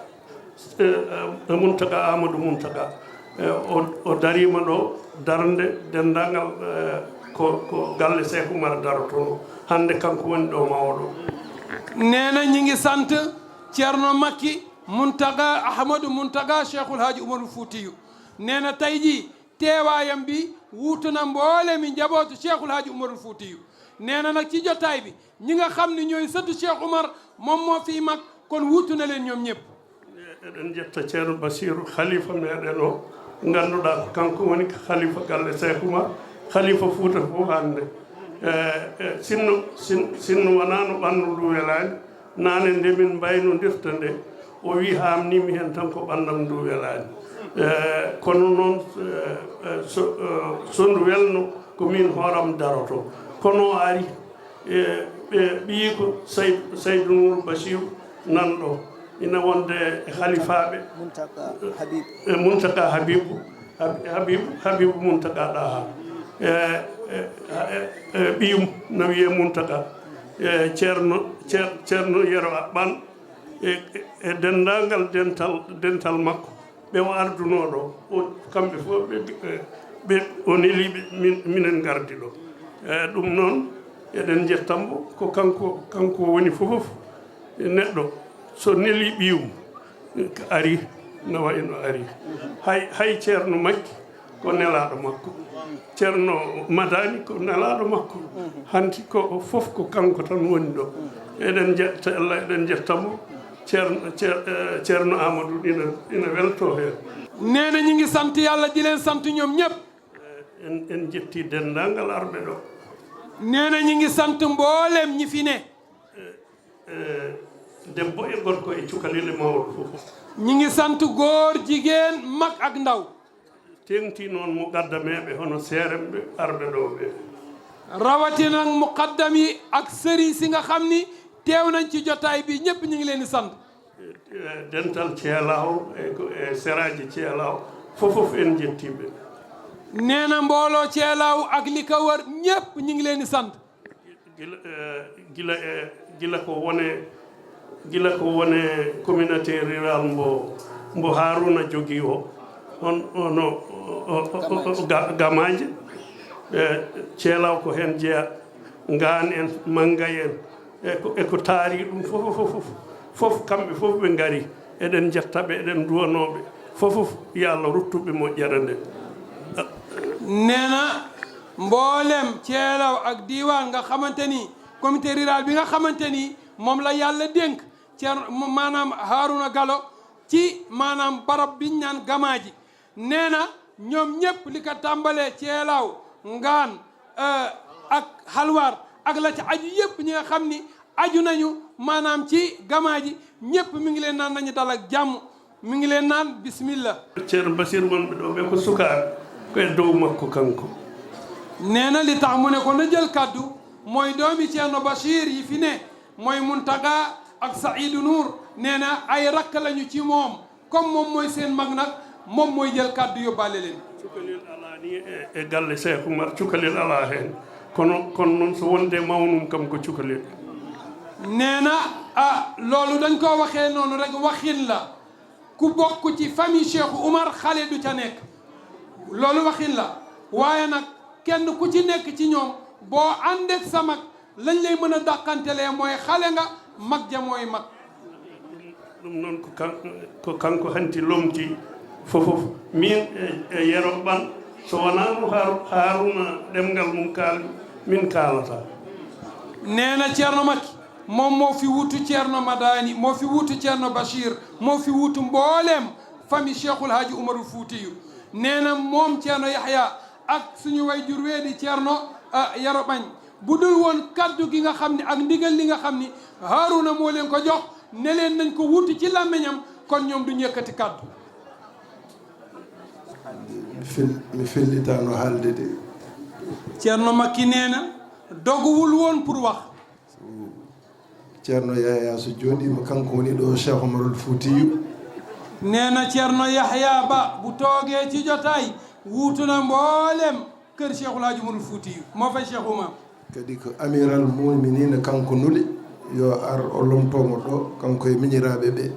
Amadou Muntaga o darima ɗo darde dendagal ko galle Cheikh Oumar darotono hande kanko woni ɗo mawɗo. nee na ñi ngi sant Ceerno Makki Muntaga Ahmadou Muntaga Cheikhul Hadji Umarul Foutiyu nee na tey jii teewaayam bi wuutu na mboole mi njabootu Cheikhul Hadji Umarul Foutiyu nee na nag ci jotaay bi ñi nga xam ne ñooy sëtu Cheikh Oumar moom moo fiy mag kon wuutu na leen ñoom ñëpp. eɗen jetta ceerno Basiru khalifa meɗen o ngannduɗaa ko kanko woni khalifa galle Cheikh Oumar khalifa Fouta fof hannde sinno wonaa no ɓanndu ndu welaani naane nde min mbaynodirta nde o wi haamnimi heen tan ko ɓanndam ndu welaani kono noon so ndu welno ko min hooram daroto kono o ari ɓe ɓii ko Saydou Nour Bachirou nan ɗo ina wonde e halifaaɓe Muntaka Habibu Muntaka ɗaha ɓiyum no wiye Muntaka ceerno Yero Ɓan e denndaangal dental makko ɓe o arduno ɗo kamɓe fof ɓe o neliɓe minen gardi ɗo ɗum noon eɗen jettambo ko kanko woni fof neɗɗo so neli ɓiyum ari no wayi no ari hay ceerno makki ko nelaɗo makko ceerno Madani ko nelaɗo makko hanti ko fof ko kanko tan woni ɗo eɗen jetta Allah eɗen jettamo ceerno Amadou ina welto heen nee na ñi ngi sant yàlla di leen sant ñoom ñëpp en jetti denndaangal arɓe ɗo nee na ñi ngi sant mboolem ñi fi ne debbo e gorko e cukalel mawɗo fof ñi ngi sant góor jigéen mag ak ndaw tengti noon muqaddameɓe hono seeremɓe arɓe ɗo ɓe rawatina muqaddam yi ak sëriñ si nga xam ni teew nañ ci jotaay bi ñëpp ñu ngi leen di sant dental ceelaw e seraji ceelaw fofof en jettiɓe nee na mbooloo ceelaaw ak li ko wër ñëpp ñu ngi leen di sant gila ko wone communauté rural mbo Haruna jogii o ono gamaje ceelaw ko heen jeeya ngaan en mangay en eko taari ɗum fof kamɓe fof ɓe ngari eɗen jettaɓe eɗen duwanooɓe fof yo Allah ruttuɓe moƴƴere nde nee na mboolem ceelaw ak diiwaan nga xamante ni comité rural bi nga xamante ni moom la yàlla dénk maanaam Haruna Gallo ci maanaam barab biñ naan gamaaji nee na ñoom ñëpp li ko tàmbalee ceelaaw ngaan ak xalwaar ak la ci aju yëpp ñi nga xam ni aju nañu maanaam ci gamaaji ñëpp mi ngi leen naan nañu dal ak jàmm mi ngi leen naan bismillah ceerno Basir mon ɓe ɗo ɓe ko sukaaɓe koye dow makko kanko nee na li tax mu ne ko na jël kaddu mooy doomi ceerno Bachir yi fi ne mooy Muntaga ak Saïdou Nour nee na ay rakk lañu ci moom comme moom mooy seen mag nag moom mooy jël kaddu yóbbaale leen cukalel ala ni e galle Cheikh Oumar cukalel ala heen kono noon so wonde mawnum kam ko cukalel nee na loolu dañ koo waxee noonu rek waxin la ku bokk ci famille Cheikh Oumar xale du ca nekk loolu waxin la waaye nag kenn ku ci nekk ci ñoom boo àndeek sa mag lañ lay mën a dàqantelee mooy xale nga mag ja mooy mag ɗum noon ko kanko hanti lomti fofof min e Yero Ɓan so wonano Haruna ɗemgal mum min kaalata nee na Ceerno Makki moom moo fi wutu Ceerno Madani moo fi wutu Ceerno Bachir moo fi wutu mbooleem famille Cheikhul Hadji Umarul Foutiyu nee na moom Ceerno Yahya ak suñu way jur weedi Ceerno Yero Ɓañ bu dul woon kaddu gi nga xam ne ak ndigal li nga xam ni Haruna moo leen ko jox ne leen nañ ko wuti ci làmmiñam kon ñoom du ñëkkati kaddu mi fellitaano haalde de Ceerno Makki nee na doguwul woon pour wax ceerno Yahya so jooɗima kanko woni ɗo Cheikh Omarul Foutiyu nee na Ceerno Yahya Ba bu toogee ci jotaay wuutu na mboolem kër Cheikhul Hadji Umarul Foutiyu moo fay Cheikh Oumar kadi ko amiral muminina kanko nuli yo ar o lomtomo ɗo kanko e miñiraɓe ɓe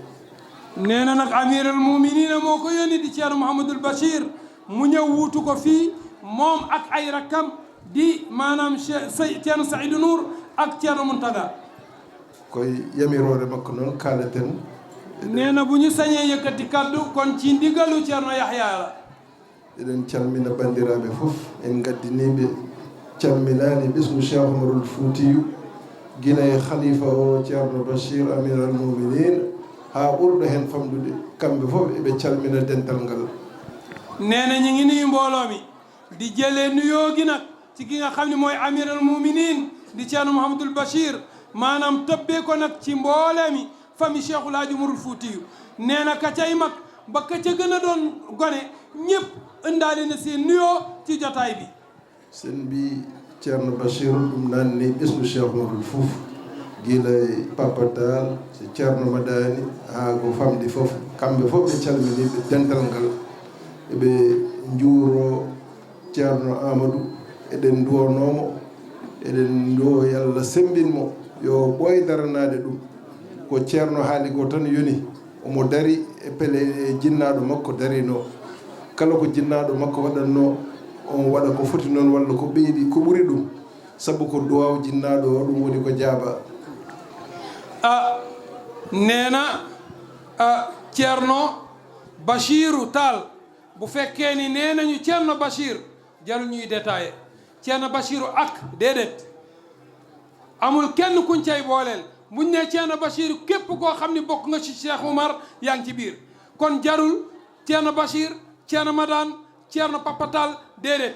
nee na nag amiral muminina moo ko yónni di Ceerno Mouhamadoul Bachir mu ñëw wuutu ko fii moom ak ay rakkam di maanaam Ceerno Saïdou Nour ak Ceerno Muntaga koye yamirore makko noon kaleten nee na bu ñu sañee yëkkati kaddu kon ci ndigalu Ceerno Yahya la. eɗen calmina bandiraɓe fof en gaddiniɓe calminani ɓesgu Cheikh Oumarul Foutiyou guila e khalifa o Ceerno Bachir Amir al Muminin ha ɓurɗo hen famɗude kamɓe fof eɓe calmina dental ngal. nee na ñu ngi nuyu mbooloo mi di jëlee nuyoo gi nag ci ki nga xam ne mooy Amir al Muminin di Ceerno Mouhamadul Bachir maanaam tëbbee ko nag ci mboolee mi famille Cheikhul Hadji Oumarul Foutiyou nee na ka cay mag ba ka ca gën a doon gone ñëpp ëndaale na seen nuyoo ci jotaay bi. sen mbi Ceerno Bachir ɗum nanni ɓesgu Cheikh Oumarul fof guila e Papa Tall so Ceerno Madani ha ko famɗi fof kamɓe fof ɓe calminiɓe dental ngal eɓe juuro Ceerno Amadou eɗen duwonomo eɗen duwo yo Allah sembinmo yo ɓooy daranade ɗum ko Ceerno haali ko tan yoni omo dari e pele e jinnaɗo makko darino kala ko jinnaɗo makko waɗanno on waɗa ko foti noon walla ko ɓeydi ko ɓuri ɗum sabu ko duwaw jinnaɗo o ɗum woni ko jaaba. nee na Ceerno Bachiru Tall bu fekkee ni nee nañu Ceerno Bachir jarul ñuy détaillé Ceerno Bachiru ak déedéet amul kenn kuñ cay booleel buñ ne Ceerno Bachir képp koo xam ni bokk nga ci Cheikh Oumar yaa ngi ci biir kon jarul Ceerno Bachir Ceerno Madane Ceerno Papa Tall déedéet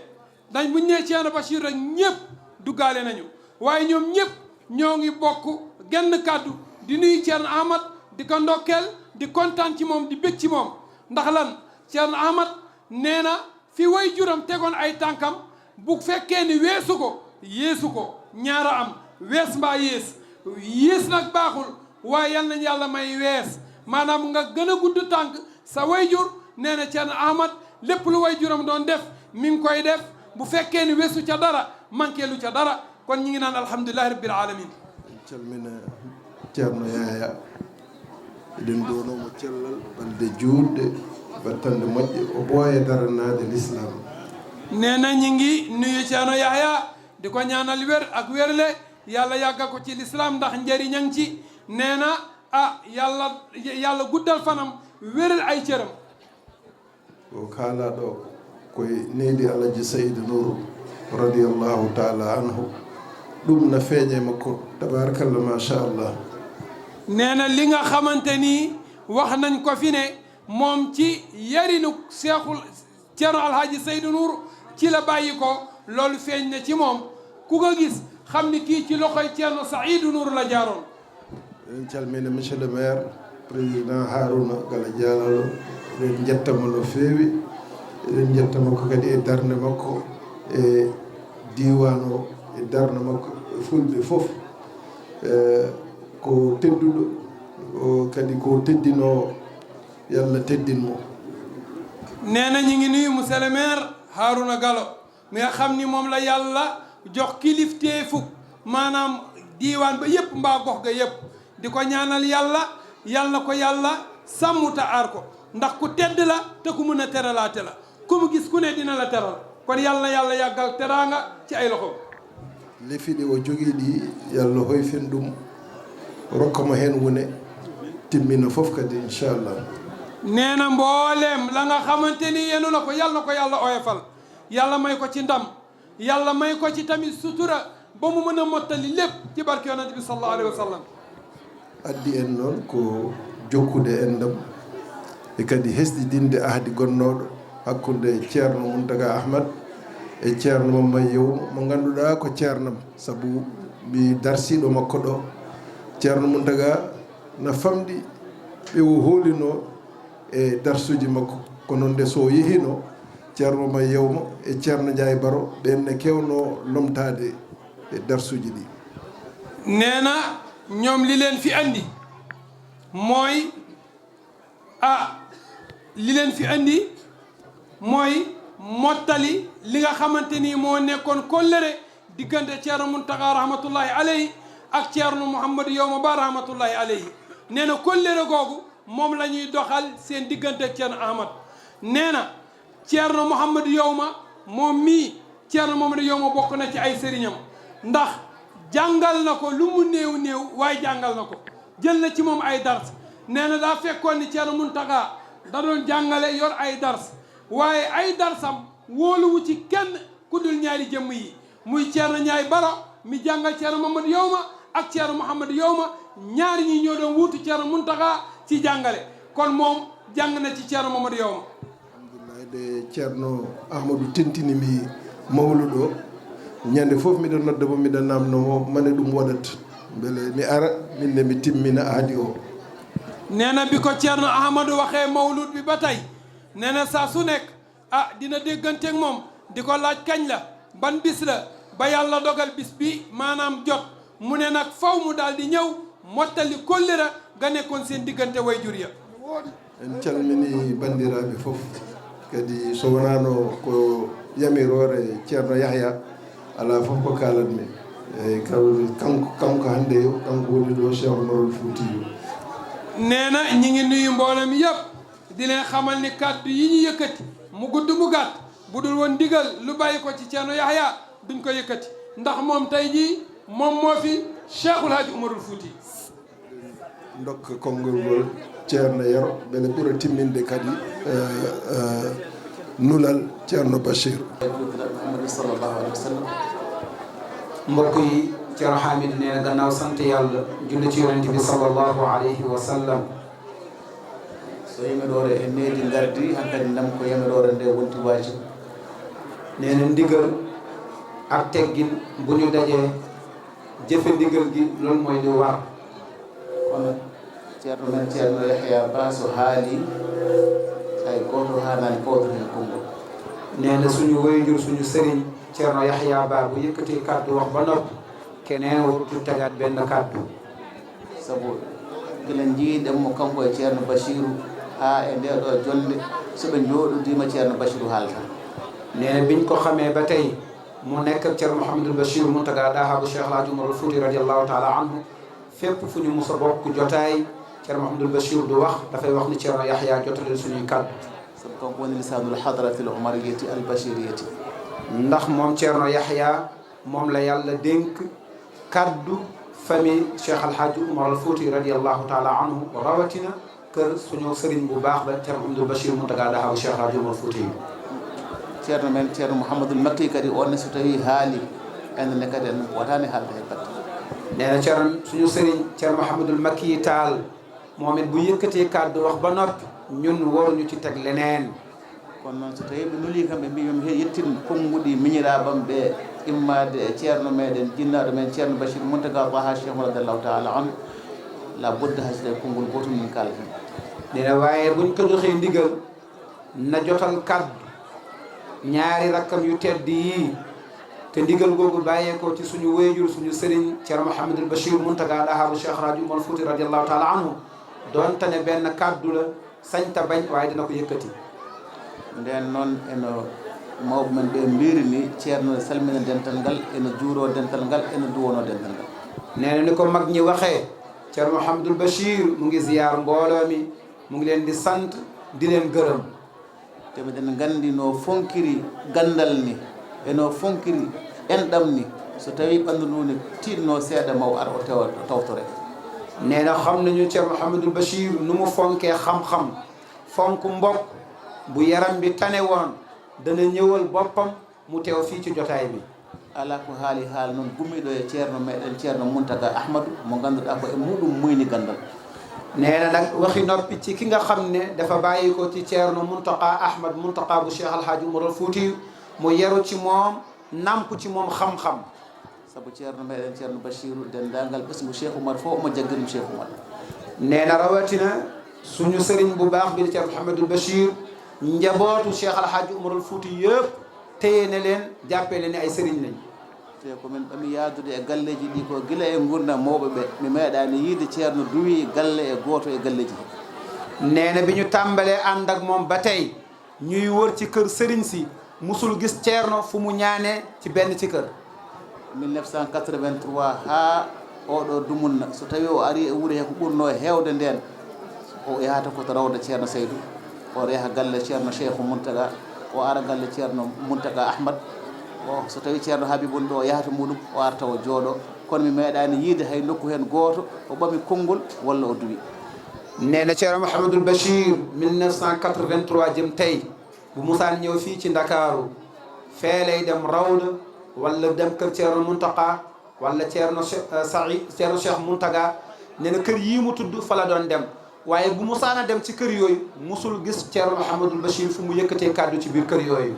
dañ buñ ne Ceerno Bachir rek ñëpp duggaale nañu waaye ñoom ñëpp ñoo ngi bokk genn kàddu di nuyu Ceerno Ahmad di ko ndokkeel di kontaan ci moom di bég ci moom ndax lan Ceerno Ahmad nee na fi way juram tegoon ay tànkam bu fekkee ni weesu ko yeesu ko ñaara am wees mbaa yées nag baaxul waaye yal nañ yàlla may wees maanaam nga gën a gudd tànk sa way jur nee na Ceerno Ahmad lépp lu way juram doon def mi ngi koy def bu fekkee ni weesu ca dara manqué lu ca dara kon ñi ngi naan alhamdulillahi rabbil alamin calmina Ceerno Yaya eɗen duwonomo cellal balde juutde battande moƴƴe o ɓooya daranade l'islam. nee na ñi ngi nuyu Ceerno Yahya di ko ñaanal wér ak wérle yàlla yàggal ko ci l'islam ndax njëriñam ci nee na yàlla guddal fanam wéral ay cëram. ko kaalaɗo koye neydi Alaji Seydou Nourou radiallahu taala anhu ɗum na feeñe makko tabarakallah machallah. nee na li nga xamante ni wax nañ ko fi ne moom ci yarinu Ceerno Alhaji Seydou Nourou ci la bàyyi ko loolu feeñ na ci moom ku ko gis xam ni kii ci loxoy Ceerno Saïdou Nourou la jaaroon. eɗen calmina monsieur le maire président Harouna Gala Dialalo eɗen jettamo no feewi eɗen jettamo ko kadi e darde makko e diwan o e darde makko e fulɓe fof ko tedduɗo o kadi ko teddino yalla teddinmo. nee na ñu ngi nuyu monsieur le maire Harouna Gallo mi nga xam ni moom la yàlla jox kilifteefu maanaam diiwaan ba yëpp mbaa gox ga yëpp di ko ñaanal yàlla ko yàlla sàmm te aar ko ndax ku tedd la te ku mën a teralaate la ku mu gis ku ne dina la teral kon yàlla yàggal teraanga ci ay loxo. lefiɗi o jogii ɗi yalla hoyfen ɗum rokkamo heen wone timmina fof kadi inchallah. nee na mbooleem la nga xamante ni yenu na ko yàlla oyofal yàlla may ko ci ndam yàlla may ko ci tamit sutura ba mu mën a mottali lépp ci barke yonent bi sallallahu alayhi wa sallam. addi en noon ko jokkude enɗam e kadi hesɗidinde ahdi gonnoɗo hakkude Ceerno Mountaga Ahmad e Ceerno Mamma Yewmo mo ngannduɗaa ko ceernam sabu mi darsiiɗo makko ɗo Ceerno Mountaga na famɗi ɓe o hoolino e darsuji makko kono nde so yehino Ceerno Mamma Yewmo e Ceerno Ndiaye Baro ɓen ne kewno lomtade e darsuji ɗi. nee na ñoom li leen fi andi mooy mottali li nga xamante ni moo nekkoon kóllëre diggante Ceerno Mountaga rahmatullahi alayhi ak Ceerno Mouhamadou Yewma Ba rahmatullahi alayhi nee na kóllëre googu moom la ñuy doxal seen diggante ak Ceerno Ahmad nee na Ceerno Mouhamadou Yewma moom mii Ceerno Mouhamadou Yewma bokk na ci ay sëriñam ndax jàngal na ko lu mu néew waaye jàngal na ko jël na ci moom ay dars nee na daa fekkoon ni Ceerno Muntaga da doon jàngale yor ay dars waaye ay darsam wóoluwu ci kenn ku dul ñaari jëmm yi muy Ceerno Ñaay Baro mi jàngal Ceerno Mamadou Yowma ak Ceerno Mouhamadou Yowma ñaari ñi ñoo doon wuutu Ceerno Muntaga ci jàngale kon moom jàng na ci Ceerno Mamadou Yowma. alhamdulillah de Ceerno Ahmadou tentini mi mawluɗo ñande fof miɗo nodda mo miɗo namno mane ɗum waɗat beele mi ara minne mi timmina aadi o nee na bi ko Ceerno Ahmadou waxee mawlud bi ba tey nee na saa su nekk dina dégganteeg moom di ko laaj kañ la ban bis la ba yàlla dogal bis bi maanaam jot mu ne nag faw mu daal di ñëw mottali kollira ga nekkoon seen diggante way jur ya en calmini bandiraɓe fof kadi so wonano ko yamirore Ceerno Yahya ala fof ko kalatmi eyyi kanko hannde yo kanko woni ɗo Cheikh Oumar Foutiyou nee na ñi ngi nuyu mbooloo mi yëpp di leen xamal ni kàddu yi ñu yëkkati mu gudd mu gàtt bu dul woon ndigal lu bàyyi ko ci Ceerno Yahya duñ ko yëkkati ndax moom tey jii moom moo fi Cheikhul Hadji Oumarul Fouti ndokka konngol ngol Ceerno Yero beele ɓura timminde kadi nulal Ceerno Bachir Muhammad sallallahu alayhi wa sallam mbokk yi Ceerno Hamidou nee na gannaaw sant yàlla julli ci yonent bi sallallahu alayhi wa sallam so yemeɗore e needi gardi hankkadi ndem ko yemeɗore nde wonti wajibu nee na ndigal ak teggin bu ñu dajee jëfe ndigal gi loolu mooy li war kono ceerno men Ceerno Yahya Ba so haali hay goto haalani kawto hen konngol nee na suñu waajur suñu sëriñ Ceerno Yahya Ba bu yëkkati kàddu wax ba noppi keneen warutu tegaat benn kàddu sabu gila jiiɗenmo kanko e Ceerno Bachirou ha e nde ɗo jonde soɓe jooɗodima Ceerno Bachirou haalta nee na biñ ko xamee ba tey mu nekk ak Ceerno Mouhamadul Bachir Muntaga Daha bu Cheikh El Hadji Oumarul Fouti radiallahu taala anhu fépp fu ñu mus a bokk jotaay Ceerno Mouhamadul Bachir du wax dafay wax ni Ceerno Yahya jotaleel suñuy kàddu sabu kanko woni lisanul hadratil oumariyati al bachiriyati ndax moom Ceerno Yahya moom la yàlla dénk kaddu famille Cheikh El Hadji Oumarul Fouti radiallahu taala anhu rawatina kër suñu sëriñ bu baax ba Ceerno Mouhamadul Bachir Muntaga Daha bu Cheikh El Hadji Oumarul Fouti ceerno men Ceerno Mouhamadoul Makki kadi onne so tawi haali ennene kadi en wotani haalde he batte nee na Ceerno suñu sëriñ Ceerno Mouhamadoul Makki Taal moom it bu yëkkatee kàddu wax ba noppi ñun waruñu ci teg leneen kono noon so tawi ɓe nuli kam ɓe mbi yomi yettin konnguɗi miñiraɓam ɓe immade e ceerno meɗen jinnaɗo men Ceerno Bachir Muntaga Daha Cheikh radiallahu taala anu la budda hasde konngol gotum min kalten nee na waaye buñ ko joxee ndigal na jotal kàddu ñaari rakkam yu tedd yii te ndigal googu bàyyeekoo ci suñu wéyjur suñu sëriñ Ceerno Mouhamadul Bachir Muntaga Daha bu Cheikh El Hadji Oumarul Fouti radiallahu taala anhu doonte ne benn kàddu la sañta bañ waaye dina ko yëkkati nden noon eno mawɓe men ɓe mbirini ceerno salmina dental ngal ene juuro dental ngal ene duwono dental ngal nee na ni ko mag ñi waxee Ceerno Mouhamadul Bachir mu ngi ziyaar mbooloo mi mu ngi leen di sant di leen gërëm te miɗen nganndi no fonkiri gandal ni eno fonkiri enɗam ni so tawi ɓanndu ndu ne tiɗno seeɗa maw ar o tewa tawtore nee na xam nañu Ceerno Mouhamadul Bachir nu mu fonkee xam-xam fonk mbokk bu yaram bi tane woon dana ñëwal boppam mu teew fii ci jotaay bi ala ko haali haal noon gummiɗo e ceerno meɗen Ceerno Muntaga Ahmadou mo ngannduɗaa ko e muɗum muyni gandal nee na nag waxi noppi ci ki nga xam ne dafa bàyyi ko ci Ceerno Muntaga Ahmad Muntaga bu Cheikh El Hadji Oumarul Fouti mu yaru ci moom namp ci moom xam-xam sabu ceerno meɗen Ceerno Bachirou denndaangal ɓesngu Cheikh Oumar fof omo jaggirum Cheikh Oumar nee na rawatina suñu sëriñ bu baax bi Ceerno Mouhamadul Bachir njabootu Cheikh El Hadji Oumarul Fouti yëpp téye ne leen jàppee leen ni ay sëriñ lañ te komin ɓami yaadude e galleji ɗi ko gila e gurdam mawɓe ɓe mi meeɗani yiide ceerno duwi galle e gooto e galleji he nee na bi ñu tàmbalee ànd ak moom ba tey ñuy wër ci kër sëriñ si musul gis ceerno fu mu ñaanee ci benn ci kër 1983 ha oɗo dumunna so tawi o ari e wuuri he ko ɓurno hewde nden o yahata koto rawda ceerno Seydou o yaha galle ceerno Cheikh Muntaga o ara galle ceerno Muntaga Ahmad o so tawi ceerno Habibou ɗo o yahata muɗum o arta o jooɗo kono mi meeɗani yiide hay nokku hen gooto o ɓami konngol walla o duwi nee na Thierno Mouhamadul Bachir 1983 jëm tey bu musaan ñëw fii ci Ndakaaru fee lay dem Rawda wala dem kër Thierno Mountakha wala Thierno Cheikh Mountaga nee na kër yii mu tudd fa la doon dem waaye bu musaan a dem ci kër yooyu musul gis Thierno Mouhamadul Bachir fu mu yëkkatee kàddu ci biir kër yooyu.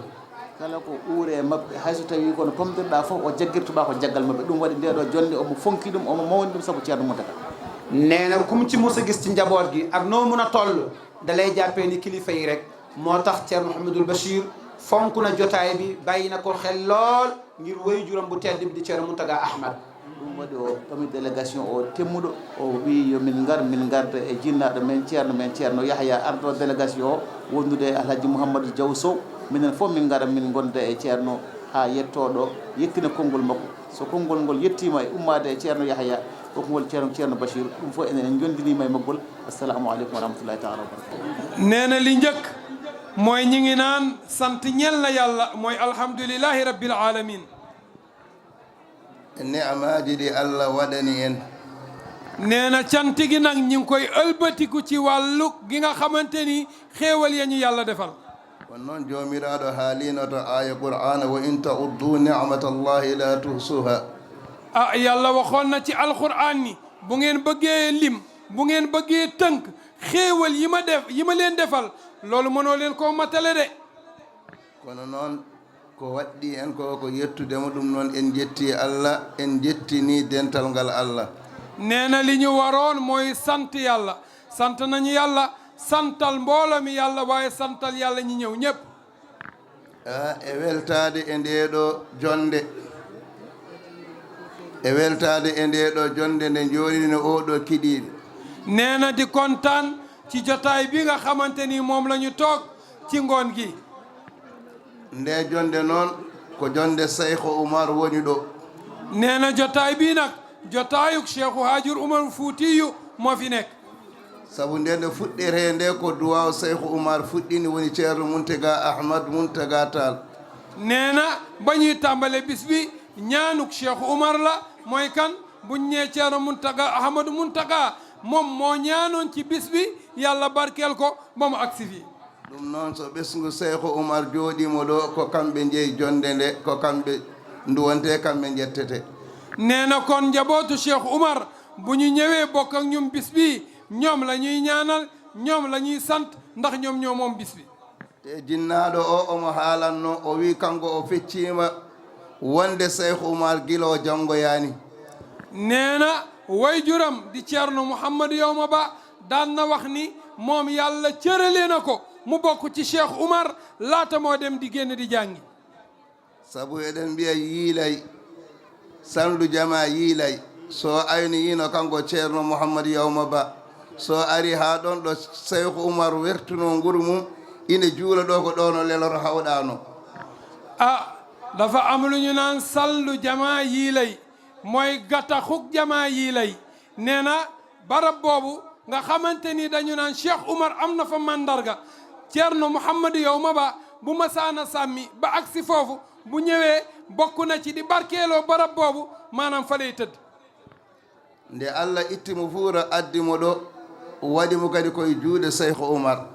kala ko uure maɓɓe hayso tawi kono pomdirɗa fof o jaggirtuɓa ko jaggal maɓɓe ɗum waɗi nde ɗo jonde omo fonki ɗum omo mawni ɗum sabu Thierno Mountaga. nee na kum ci mos a gis ci njaboot gi ak noo mun a toll da lay jàppee ni kilifa yi rek moo tax Thierno Mouhamadul Bachir fonk na jotaay bi bàyyi na ko xel lool ngir woy juróom bu tedd bi di Thierno Mountaga Ahmad. ɗum waɗi o ɓami délégation o temmuɗo o wi yomin garda e jinnaɗo men Thierno Yahya ardo délégation o wondude Alhaji Mouhamadou Diaw Sow minen fof min gara min gonda e Thierno ha yettoɗo yettina konngol makko so konngol ngol yettima e ummade e Thierno Yahya kokngol Thierno Bachir ɗum fof enen jondinima e maggol. assalamu aleykum wa rahmatullahi taala wa barakatuh. nee na li njëkk mooy ñi ngi naan sant ñel na yàlla mooy alhamdulillahi rabbil alamin ni'amaaji ɗi Allah waɗani en. nee na cant gi nag ñi ngi koy ëlbatiku ci wàllu gi nga xamante ni xéewal ya ñu yàlla defal. kon noon joomiraaɗo haalinoto aya qur'ana wa in ta'uddu ni'matallahi la tuhsuha. yàlla waxoon na ci alquran ni bu ngeen bëggee lim bu ngeen bëggee tënk xéewal yi ma leen defal loolu mënoo leen koo matale de. kono noon ko waɗɗi en ko yettudemo ɗum noon en jetti Allah en jettini dental ngal Allah. nee na li ñu waroon mooy sant yàlla sant nañu yàlla santal mbooloo mi yàlla waaye santal yàlla ñi ñëw ñëpp. e weltade e ndeɗo jonde nde jooɗini oɗo kiɗiɗe. nee na di kontaan ci jotaay bi nga xamante ni moom la ñu toog ci ngoon gi. nde jonde noon ko jonde Cheikhu Oumar woni ɗo. nee na jotaay bii nag jotaayuk Cheikhu Hajur Oumar Foutiyou moo fi nekk. sabu nde fuɗɗete nde ko duwaw Cheikhu Oumar fuɗɗini woni Thierno Mountaga Ahmad Mountaga Tall. nee na ba ñuy tàmbale bis bi ñaanuk Cheikhu Oumar la mooy kan buñ ñee Thierno Mountaga Ahmad Mountaga moom moo ñaanoon ci bis bi yàlla barkeel ko ba mu agsi fii. ɗum noon so ɓesngu Cheikhu Oumar jooɗimo ɗo ko kamɓe jeeyi jonde nde ko kamɓe nduwonte kamɓe jettete. nee na kon njabootu Cheikh Oumar bu ñu ñëwee bokk ak ñum bis bi ñoom la ñuy ñaanal ñoom la ñuy sant ndax ñoom ñoo moom bis bi. te jinnaɗo o omo haalanno o wi kanko o feccima wonde Cheikh Oumar gilo janngoyani. nee na wayjuram di Thierno Mouhamadou Yawma Ba daan na wax ni moom yàlla cërale na ko mu bokk ci Cheikh Oumar laata moo dem di génn di jàngi. sabu eɗen mbiya yiilay sandu jama yiilay so ayni yino kanko Thierno Mouhamadou Yawma Ba so ari ha ɗon ɗo Cheikh Oumar wertuno nguru mum ine juula ɗo ko ɗono leloro hawɗano. dafa am lu ñu naan sallu jama yiilay mooy gata xuk jama yiilay nee na barab boobu nga xamante ni dañu naan Cheikh Oumar am na fa mandarga Thierno Mouhamadou Yawma Ba bu masaana sàmmi ba agsi foofu bu ñëwee bokk na ci di barkeeloo barab boobu maanaam fa lay tëdd. nde Allah ittimo fuura addimo ɗo waɗimo kadi koye juuɗe Cheikh Oumar.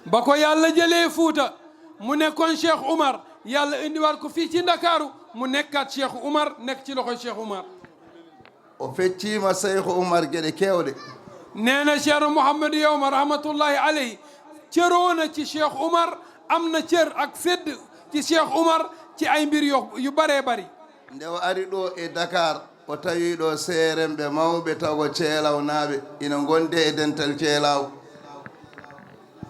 ba ko yàlla jëlee Fuuta mu nekkoon Cheikh Oumar yàlla indiwaat ko fii ci Ndakaaru mu nekkaat Cheikh Oumar nekk ci loxoy Cheikh Oumar. o feccima Cheikh Oumar geɗe kewɗe. nee na Thierno Mouhamadou Yawma rahmatullahi alayhi cëroona ci Cheikh Oumar am na cër ak sédd ci Cheikh Oumar ci ay mbir yu bëree bëri. nde o ari ɗo e Dakar o tawi ɗo seeremɓe mawɓe taw ceelaw naaɓe ina gonde e dental ceelaw.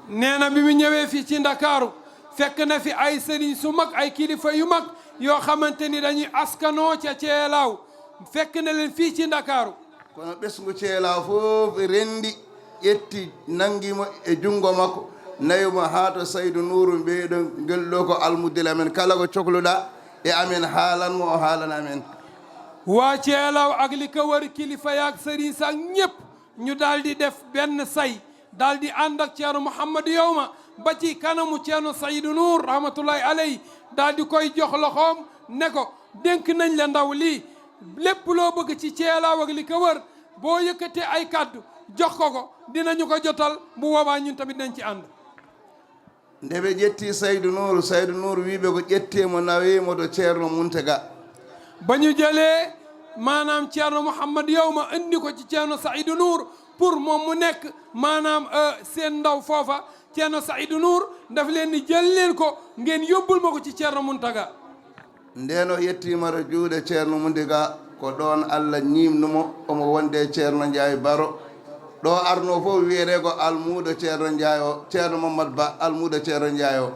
nee na bi mu ñëwee fii ci Ndakaaru fekk na fi ay sëriñ su mag ay kilifa yu mag yoo xamante ni dañuy askanoo ca ceelaaw fekk na leen fii ci Ndakaaru. kono ɓesngu ceelaw fof rendi ƴetti nangimo e junngo makko nayimo haa to Saydou Nourou mbeɗo ngel ɗo ko almudel amen kala ko cohluɗa e amen haalanmo o haalana amen. waa ceelaaw ak li ko wër kilifa yaak sëriñ sax ñëpp ñu daal di def benn say daal di ànd ak Thierno Mouhamadou Yawma ba ci kanamu Thierno Saydou Nour rahmatullahi alayhi daal di koy jox loxoom ne ko dénk nañ la ndaw lii lépp loo bëgg ci ceelaaw ak li ko wër boo yëkkatee ay kaddu jox ko dinañu ko jotal bu boobaa ñun tamit nañ ci ànd. nde ɓe ƴetti Saydou Nour wiɓe ko ƴettimo nawimo to ceerno Mountaga. ba ñu jëlee maanaam ceerno Mouhamad Yawma andi ko ci ceerno Saïdou Nour pour moom mu nekk maanaam seen ndaw foofa ceerno Saïdou Nour daf leen ni jël leen ko ngeen yóbbul ma ko ci ceerno Mountaga. ndeno yettima to juuɗe ceerno Mountaga ko ɗon Allah ñimnumo omo wonde ceerno Ndiaye Baro ɗo arno fof wiyete ko almuuɗo ceerno Ndiaye o ceerno Mamadou Ba almuuɗo ceerno Ndiaye o.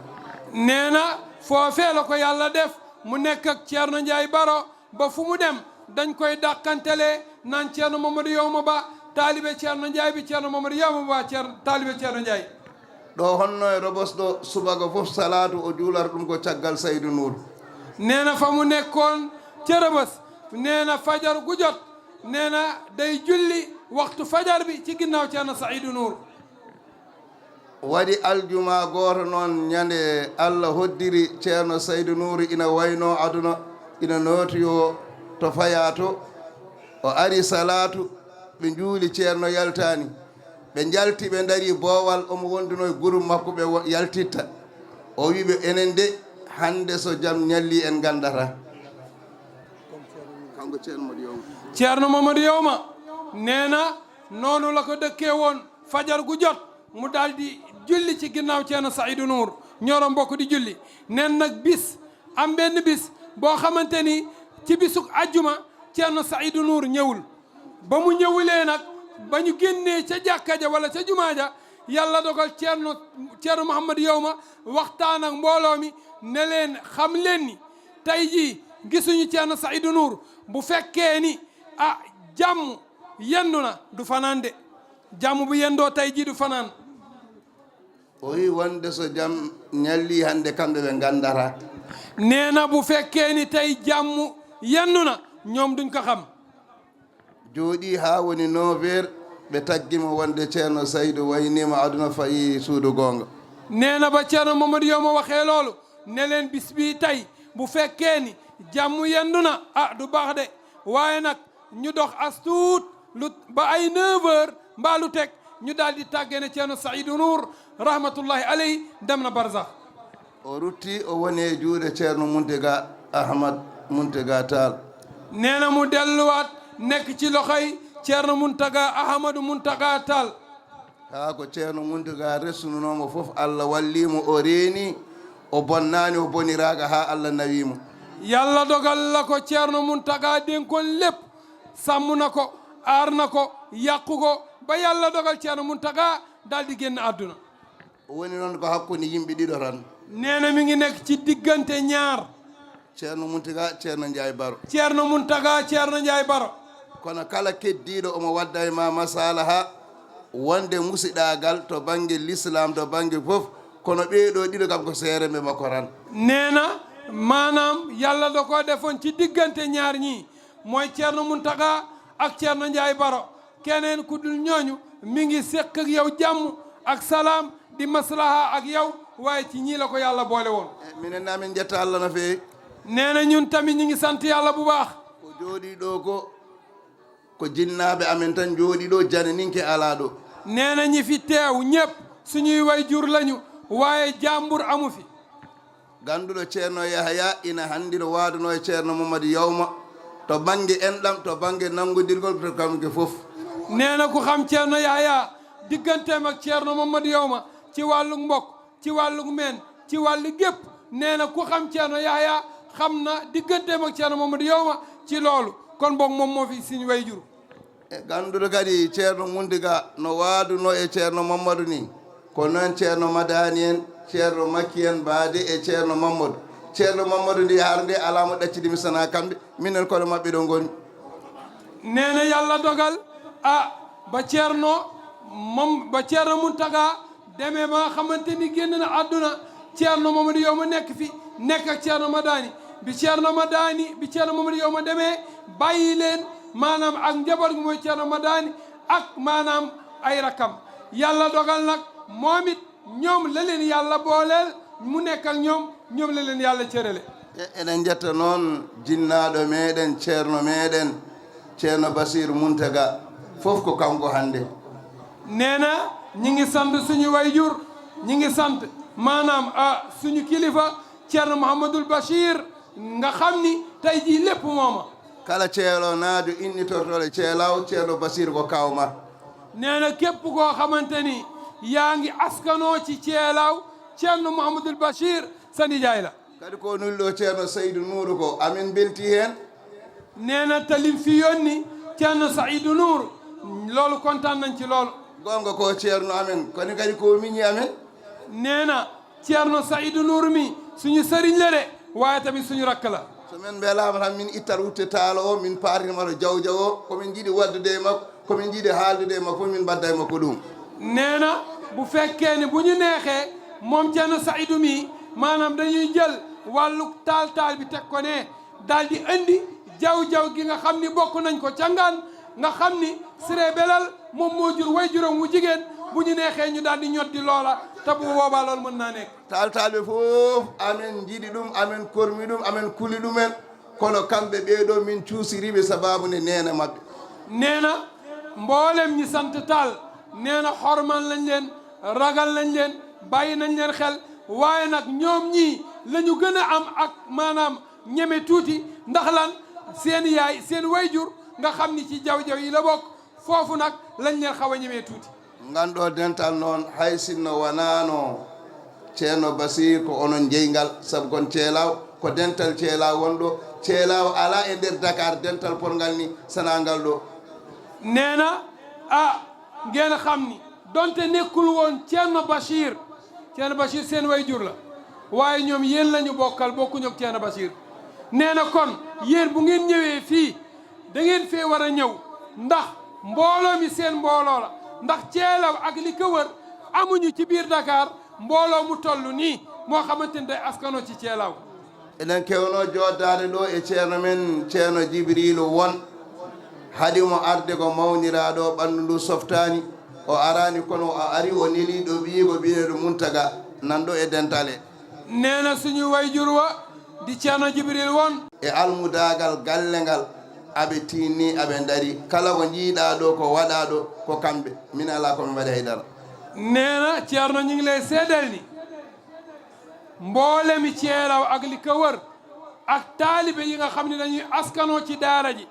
nee na foofee la ko yàlla def mu nekk ak ceerno Ndiaye Baro ba fu mu dem dañ koy dàkkantele naan ceerno Mamadou Yawma Ba taalibe ceerno Ndiaye bi ceerno Mamadou Yawma Ba taalibe ceerno Ndiaye. ɗo honno e robos ɗo subaka fof salatu o juulata ɗum ko caggal Saydou Nour. nee na fa mu nekkoon ca Rebeuss nee na fajar gu jot nee na day julli waxtu fajar bi ci ginnaaw ceerno Saïdou Nour. waɗi aljuma goto noon ñande Allah hoddiri ceerno Saydou Nour ina wayno aduna ina nootoyo to faya to o ari salatu ɓe juuli ceerno yaltani ɓe jalti ɓe daari boowal omo wonduno e groupe makko ɓe yaltitta o wiɓe enen de hande so jam ñalli en gandata kanko ceerno Mamadou Yawma nee na noonu la ko dëkkee woon fajar gu jot mu daal di julli ci ginnaaw ceerno Saïdou Nour ñooro mbokk di julli nen nag bis am benn bis boo xamante ni ci bisuk ajjuma ceerno Saïdou Nour ñëwul ba mu ñëwulee nag ba ñu génnee ca jàkka ja wala ca jumaa ja yàlla dogal ceerno Mouhamadou Yawma waxtaan ak mbooloo mi ne leen xam leen ni tey jii gisuñu ceerno Saïdou Nour bu fekkee ni jàmm yendu na du fanaan de jàmm bu yendoo tey jii du fanaan. o wi wonde so jam ñalli hande kamɓe ɓe gandata. nee na bu fekkee ni tey jàmm yendu na ñoom duñ ko xam. jooɗi ha woni 9 heures ɓe taggimo wonde ceerno Saydou waynima aduna fayi suudu gonga. nee na ba ceerno Mamadou Yawma waxee loolu ne leen bis bi tey bu fekkee ni jàmm yendu na du baax de waaye nag ñu dox as tuut lu ba ay 9 heures mbaa lu teg ñu daal di tàggee ne ceerno Saïdou Nour rahmatullahi alayhi dem na barzax. o rutti o woni e juuɗe ceerno Mountaga Ahmad Mountaga Tall. nee na mu delluwaat nekk ci loxoy ceerno Mountaga Ahmadou Mountaga Tall. haa ko ceerno Mountaga ressunonomo fof Allah wallimo o reeni o bonnani o boniraga ha Allah nawimo. yàlla dogal la ko ceerno Mountaga dénkoon lépp sàmm na ko aar na ko yàqu ko ba yàlla dogal ceerno Mountaga daal di génn àdduna. o woni noon ko hakkunde yimɓe ɗiɗo tan. nee na mi ngi nekk ci diggante ñaar. ceerno Mountaga ceerno Ndiaye Baro. ceerno Mountaga ceerno Ndiaye Baro. kono kala keddiɗo omo wadda e ma masalaha wonde musiɗagal to banggue l'islam to banggue fof kono ɓeeɗo ɗiɗo kam ko seerembe makko tan. nee na maanaam yàlla da ko defoon ci diggante ñaar ñii mooy ceerno Mountaga ak ceerno Ndiaye Baro keneen ku dul ñooñu mi ngi sekk ak yow jàmm ak salaam di maslaha ak yow waaye ci ñii la ko yàlla boole woon. minen namin jetta Allah no feewi. nee na ñun tamit ñu ngi sant yàlla bu baax. ko jooɗi ɗo ko jinnaɓe amen tan jooɗi ɗo jananinke ala ɗo. nee na ñi fi teew ñëpp suñuy way jur lañu waaye jàmbur amu fi. ganduɗo ceerno Yahaya ina handiro waduno e ceerno Mamadou Yawma to banggue enɗam to banggue nanggodirgol to kamke fof. nee na ku xam ceerno Yahaya digganteem ak ceerno Mamadou Yawma ci wàllug mbokk ci wàllug meen ci wàllu gépp nee na ku xam ceerno Yahaya xam na digganteem ak ceerno Mamadou Yawma ci loolu kon boog moom moo fi suñu way jur. e ganduɗo kadi ceerno Mountaga no waduno e ceerno Mamadou ni ko noon ceerno Madani en ceerno Makki en baade e ceerno Mamadou ndi har nde alamo ɗaccidimi sana kamɓe minen kono mabɓe ɗo goni. nee na yàlla dogal ba ceerno Mountaga demee ba nga xamante ni génn na àdduna ceerno Mamadou Yawma nekk fi nekk ak ceerno Madani bi ceerno Mamadou Yawma demee bàyyi leen maanaam ak njaboot gi mooy ceerno Madani ak maanaam ay rakam yàlla dogal nag moom it ñoom la leen yàlla booleel mu nekk ak ñoom la leen yàlla cërale. eɗen jetta noon jinnaɗo meɗen ceerno Basir Mountaga fof ko kanko hande. nee na ñi ngi sant suñu wayjur ñi ngi sant maanaam suñu kilifa Ceerno Mouhamadoul Bachir nga xam ni tey jii lépp mooma kala ceelo naaju innitortole ceelaw ceerno Bachir ko kawma nee na képp koo xamante ni yaa ngi askanoo ci ceelaaw Ceerno Mouhamadoul Bachir sa nijaay la kadi ko nulɗo ceerno Seydou Nourou ko amin belti heen nee na talim fi yonni Ceerno Saïdou Nour loolu kontaan nañ ci loolu gonga ko ceerno amen koni kadi ko miñi amen nee na Ceerno Saïdou Nour mi suñu sëriñ la de waaye tamit suñu rakk la so min mbelama tan min ittat wutte taalo o min paarinomaɗo jaw jaw o komin jiiɗi waddude e makko komin jiiɗi haaldude e makko fof min mbadda e makko ɗum nee na bu fekkee ni bu ñu neexee moom Ceerno Saïdou mi maanaam dañuy jël wàllu taal bi teg ko ne daal di andi jaw gi nga xam ni bokk nañ ko cangaan nga xam ni Siré Belal moom moo jur way juróom wu jigéen bu ñu neexee ñu daal di ñoddi loola te bu boobaa loolu mën naa nekk taltalɓe fof amen jiiɗi ɗum amen kormi ɗum amen kuli ɗumen kono kamɓe ɓeeɗo min cuusiriɓe sababu ne nene mabɓe nee na mboolem ñi sant taal nee na xormal nañ leen ragal nañ leen bàyyi nañ leen xel waaye nag ñoom ñii la ñu gën a am ak maanaam ñeme tuuti ndax lan seen yaay seen wayjur nga xam ni ci jaw yi la bokk foofu nag lañ leen xaw a ñemee tuuti ganɗo dental noon hay sinno wonano ceerno Basir ko onon jeygal saabu kon ceelaw ko dental ceelaw wonɗo ceelaw ala e nder Dakar dental potngal ni sana ngal ɗo nee na ngeen xam ni donte nekkul woon Ceerno Bachir seen wayjur la waaye ñoom yéen la ñu bokkal bokkuñu ak Ceerno Bachir nee na kon yéen bu ngeen ñëwee fii da ngeen fee war a ñëw ndax mbooloo mi seen mbooloo la ndax ceelaw ak li ko wër amuñu ci biir Dakar mbooloo mu toll nii moo xamante ni day askano ci ceelaw eɗen kewno joddade ɗo e ceerno men ceerno Djibrilu won haɗimo arde ko mawniraɗo ɓanndu ndu softani o arani kono o ari o neliɗo ɓiyigo biyeɗo Muntaga nanɗo e dentale nee na suñu wayjur wa di Ceerno Djibril won e almudagal galle ngal aɓe tinni aɓe dari kala ko jiiɗa ɗo ko waɗa ɗo ko kamɓe min ala komi waɗi haydara nee na Ceerno ñu ngi lay seedal ni mboolemi ceelaw ak li ko wër ak taalibe yi nga xam ne dañuy askanoo ci daara ji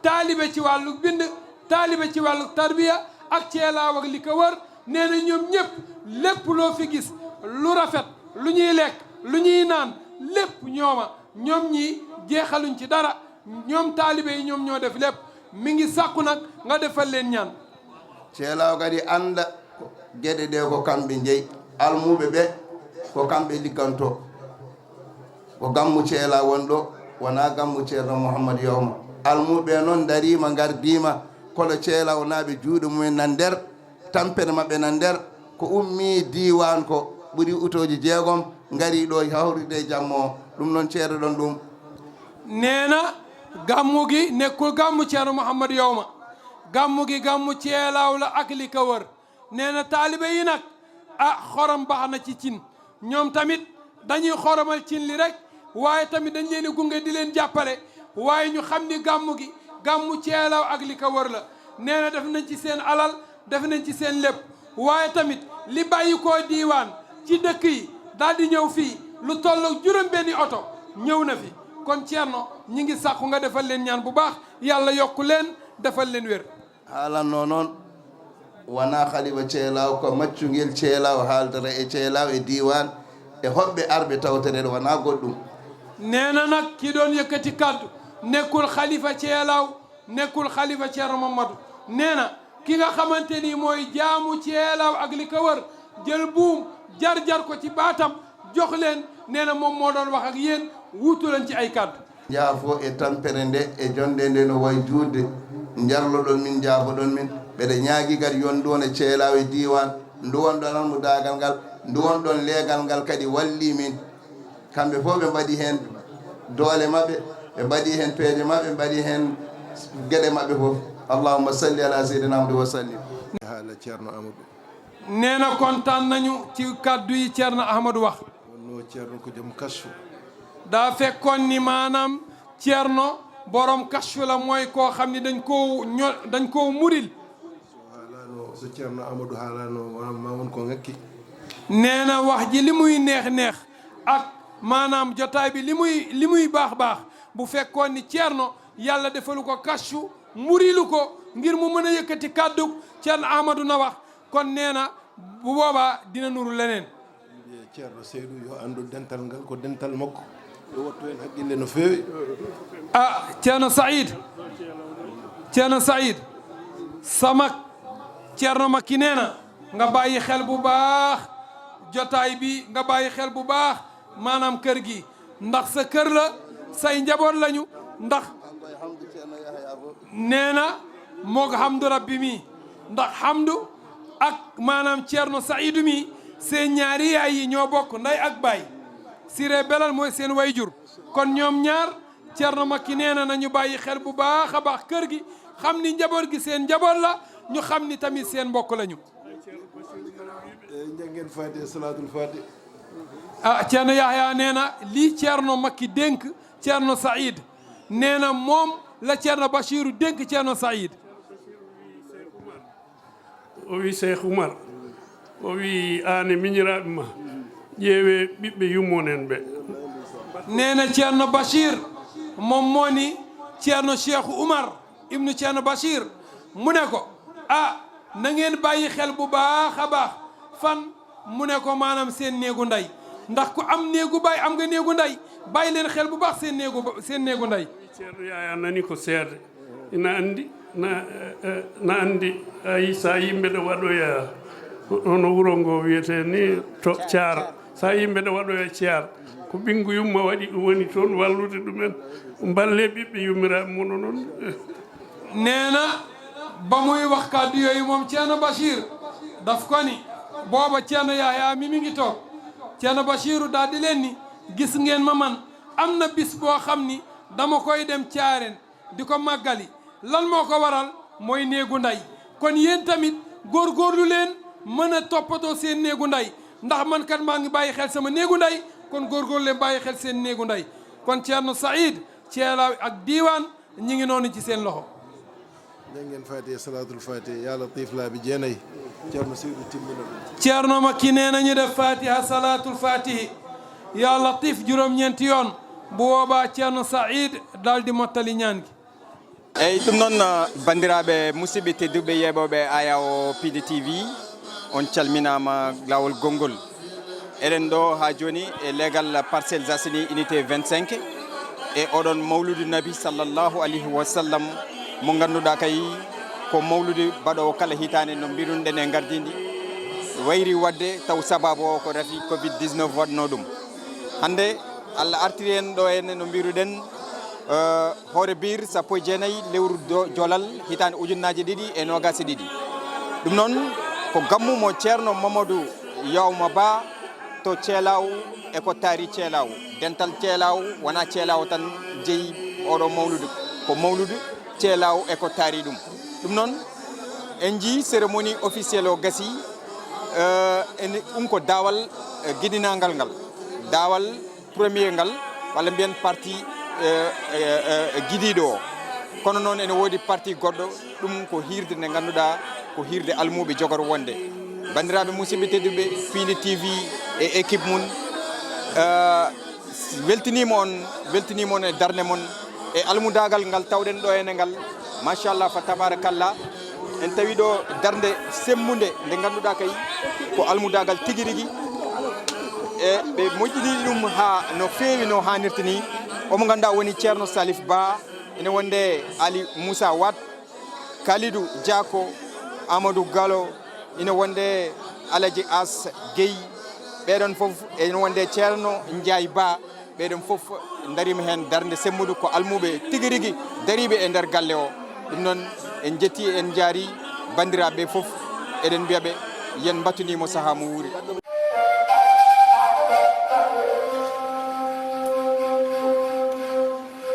taalibe ci wàllu bind taalibe ci wàllu tarbiya ak ceelaaw ak li ko wër nee na ñoom ñëpp lépp loo fi gis lu rafet lu ñuy lekk lu ñuy naan lépp ñoom ñii jeexaluñ ci dara ñoom taalibe yi ñoom ñoo def lépp mi ngi sàkku nag nga defal leen ñaan ceelaw kadi anda gueɗe ɗe ko kamɓe jeeyi almuɓe ɓe ko kamɓe ligganto ko gammu ceela wonɗo wona gammu ceerno Mouhamadou Yawma almuɓe noon darima gardima kono ceela wonaɓe juuɗe mumen nan nder tampere mabɓe nan nder ko ummi diwan ko ɓuuri utoji 6 gari ɗo hawride jamma o ɗum noon ceereɗon ɗum nee na gàmmu gi nekkul gàmmu Ceerno Mouhamadou Yawma gàmmu gi gàmmu ceelaaw la ak li ko wër nee na taalibe yi nag xorom baax na ci cin ñoom tamit dañuy xoromal cin li rek waaye tamit dañ leen di gunge di leen jàppale waaye ñu xam ni gàmmu gi gàmmu ceelaaw ak li ko wër la nee na def nañ ci seen alal def nañ ci seen lépp waaye tamit li bàyyi koo diiwaan ci dëkk yi daal di ñëw fii lu tollook juróom-benni oto ñëw na fi kon Ceerno ñi ngi sàkku nga defal leen ñaan bu baax yàlla yokku leen defal leen wér haalanno noon wona khalifa ceelaw ko maccungel ceelaw haaldata e ceelaw e diwan e hoɓɓe arɓe tawtereɗe wona goɗɗum nee na nag ki doon yëkkati kaddu nekkul xalifa ceelaaw nekkul xalifa Ceerno Mamadou nee na ki nga xamante ni mooy jaamu ceelaaw ak li ko wër jël buum jar ko ci baatam jox leen nee na moom moo doon wax ak yéen wuutu leen ci ay kaddu jaafo e tampere nde e jonde nde no way juurde jarloɗon min jaafoɗon min ɓeɗe ñaagui kadi yonɗon e ceelaw e diwan nduwonɗon almudagal ngal nduwonɗon leegal ngal kadi walli min kamɓe fof ɓe mbaɗi hen doole mabɓe ɓe mbaɗi hen peeje mabɓe ɓe mbaɗi hen gueɗe mabɓe fof allahumma salli ala seydina amadou wa sallim haala ceerno amadou nee na kontaan nañu ci kaddu yi Ceerno Ahmadou wax wonno ceerno ko joom kasfu daa fekkoon ni maanaam Ceerno borom kasfu la mooy koo xam ni dañ koo muril so haalano so ceerno amadou haalano ma won ko ngakki nee na wax ji li muy neex neex ak maanaam jotaay bi li muy baax baax bu fekkoon ni ceerno yàlla defalu ko kàccu murilu ko ngir mu mën a yëkkati kàddu ceerno amadou na wax kon nee na bu boobaa dina nuru leneen ceerno Seydou yo andu dental ngal ko dental makko yo wattu hen haqqille no feewi ceerno Saïd samak ceerno makki nee na nga bàyyi xel bu baax jotaay bi nga bàyyi xel bu baax maanaam kër gi ndax sa kër la say njaboot lañu ndax nee na moog hamdu rabbi mi ndax hamdu ak maanaam ceerno Saïdu mi seen ñaari yaay yi ñoo bokk nday ak baay Siré Belal mooy seen wayjur kon ñoom ñaar ceerno makki nee na nañu bàyyi xel bu baax a baax kër gi xam ni njaboot gi seen njaboot la ñu xam ni tamit seen mbokk lañu njangeen fatiha salatul fatiha ceerno Yahya nee na lii ceerno makki dénk ceerno Saïd nee na moom la ceerno Bachiru dénk ceerno Saïd o wi Cheikh Oumar o wi aane miñiraaɓe ma ƴeewe ɓiɓɓe yummonen ɓe nee na ceerno Bachir moom moo ni ceerno Cheikh Oumar ibnu ceerno Bachir mu ne ko na ngeen bàyyi xel bu baax a baax fan mu ne ko maanaam seen néegu ndey ndax ku am néegu baay am nga néegu ndey bàyyi leen xel bu baax seen néegu ndey ceerno Yaya nani ko seede ina andi na andi ay sa yimɓe ɗo waɗoya ono wuro ngo wiyete ni to Thiar sa yimɓe ɗo waɗoya Thiar ko ɓingu yumma waɗi ɗum woni toon wallude ɗumen balle ɓiɓɓe yummiraɓe muno noon nee na ba muy wax kàddu yooyu moom ceerno Bachir daf ko ni booba ceerno Yahya mi ngi toog ceerno Bachiru daal di leen ni gis ngeen ma man am na bis boo xam ni dama koy dem caareen di ko màggali lan moo ko waral mooy néegu ndey kon yéen tamit góorgóorlu leen mën a toppatoo seen néegu ndey ndax man kat maa ngi bàyyi xel sama néegu ndey kon góorgóorlu leen bàyyi xel seen néegu ndey kon ceerno Saïd ceela ak diiwaan ñi ngi noonu ci seen loxo njangeen fatiha salatul fatiha ya latif laa bi jeenayi ceerno Seydou timmina ceerno makki nee nañu def fatiha salatul fatihi ya latif juróom-ñeenti yoon bu boobaa ceerno Saïd daal di mottali ñaan gi eyyi ɗum noon bandiraɓe musidɓe tedduɓe yeɓoɓe aya o Pidi TV on calminama lawol gongol eɗen ɗo ha joni e leegal Parcelles Assainies unité 25 e oɗon mawludu nabi sallllahu alayhi wa sallam mo ganduɗa kay ko mawludu baɗowo kala hitande no mbiruɗen e gardidi wayri wadde taw sababu o ko rafi covid-19 waɗno ɗum hande Allah artiri en ɗo henne no mbiruɗen hoore bir sappo e jeenayyi lewru jolal hitande ujunnaje ɗiɗi e nogase ɗiɗi ɗum noon ko gammu mo ceerno Mamadou Yawma Ba to ceelaw e ko taari ceelaw dental ceelaw wona ceelaw tan jeeyi oɗo mawludu ko mawludu ceelaw e ko taari ɗum noon en jii cérémonie officiel o gasi ene ɗum ko daawal guiɗinangal ngal daawal premier ngal walla mbiyen parti guidiɗo o kono noon ene woodi parti goɗɗo ɗum ko hirde nde ganduɗa ko hirde almuɓe jogor wonde bandiraɓe musidɓe tedduɓe Pidi TV e équipe mum weltinima on e darde mon e almudagal ngal tawɗen ɗo ene ngal machallah fa tabarakallah en tawi ɗo darde semmude nde ganduɗa kay ko almudagal tigui rigui e ɓe moƴƴini ɗum ha no feewi no hannirta ni omo ganduɗa woni ceerno Salif Ba ene wonde Ali Moussa Wade Kalidou Diako Amadou Gallo ine wonde Alaji As Gueye ɓeɗon foof ene wonde ceerno Ndiaye Ba ɓeɗon foof darima hen darde semmudu ko almuɓe tigui rigui dariɓe e nder galle o ɗum noon en jetti en jaari bandiraɓe foof eɗen mbiyaɓe yen battunimo saaha mo wuuri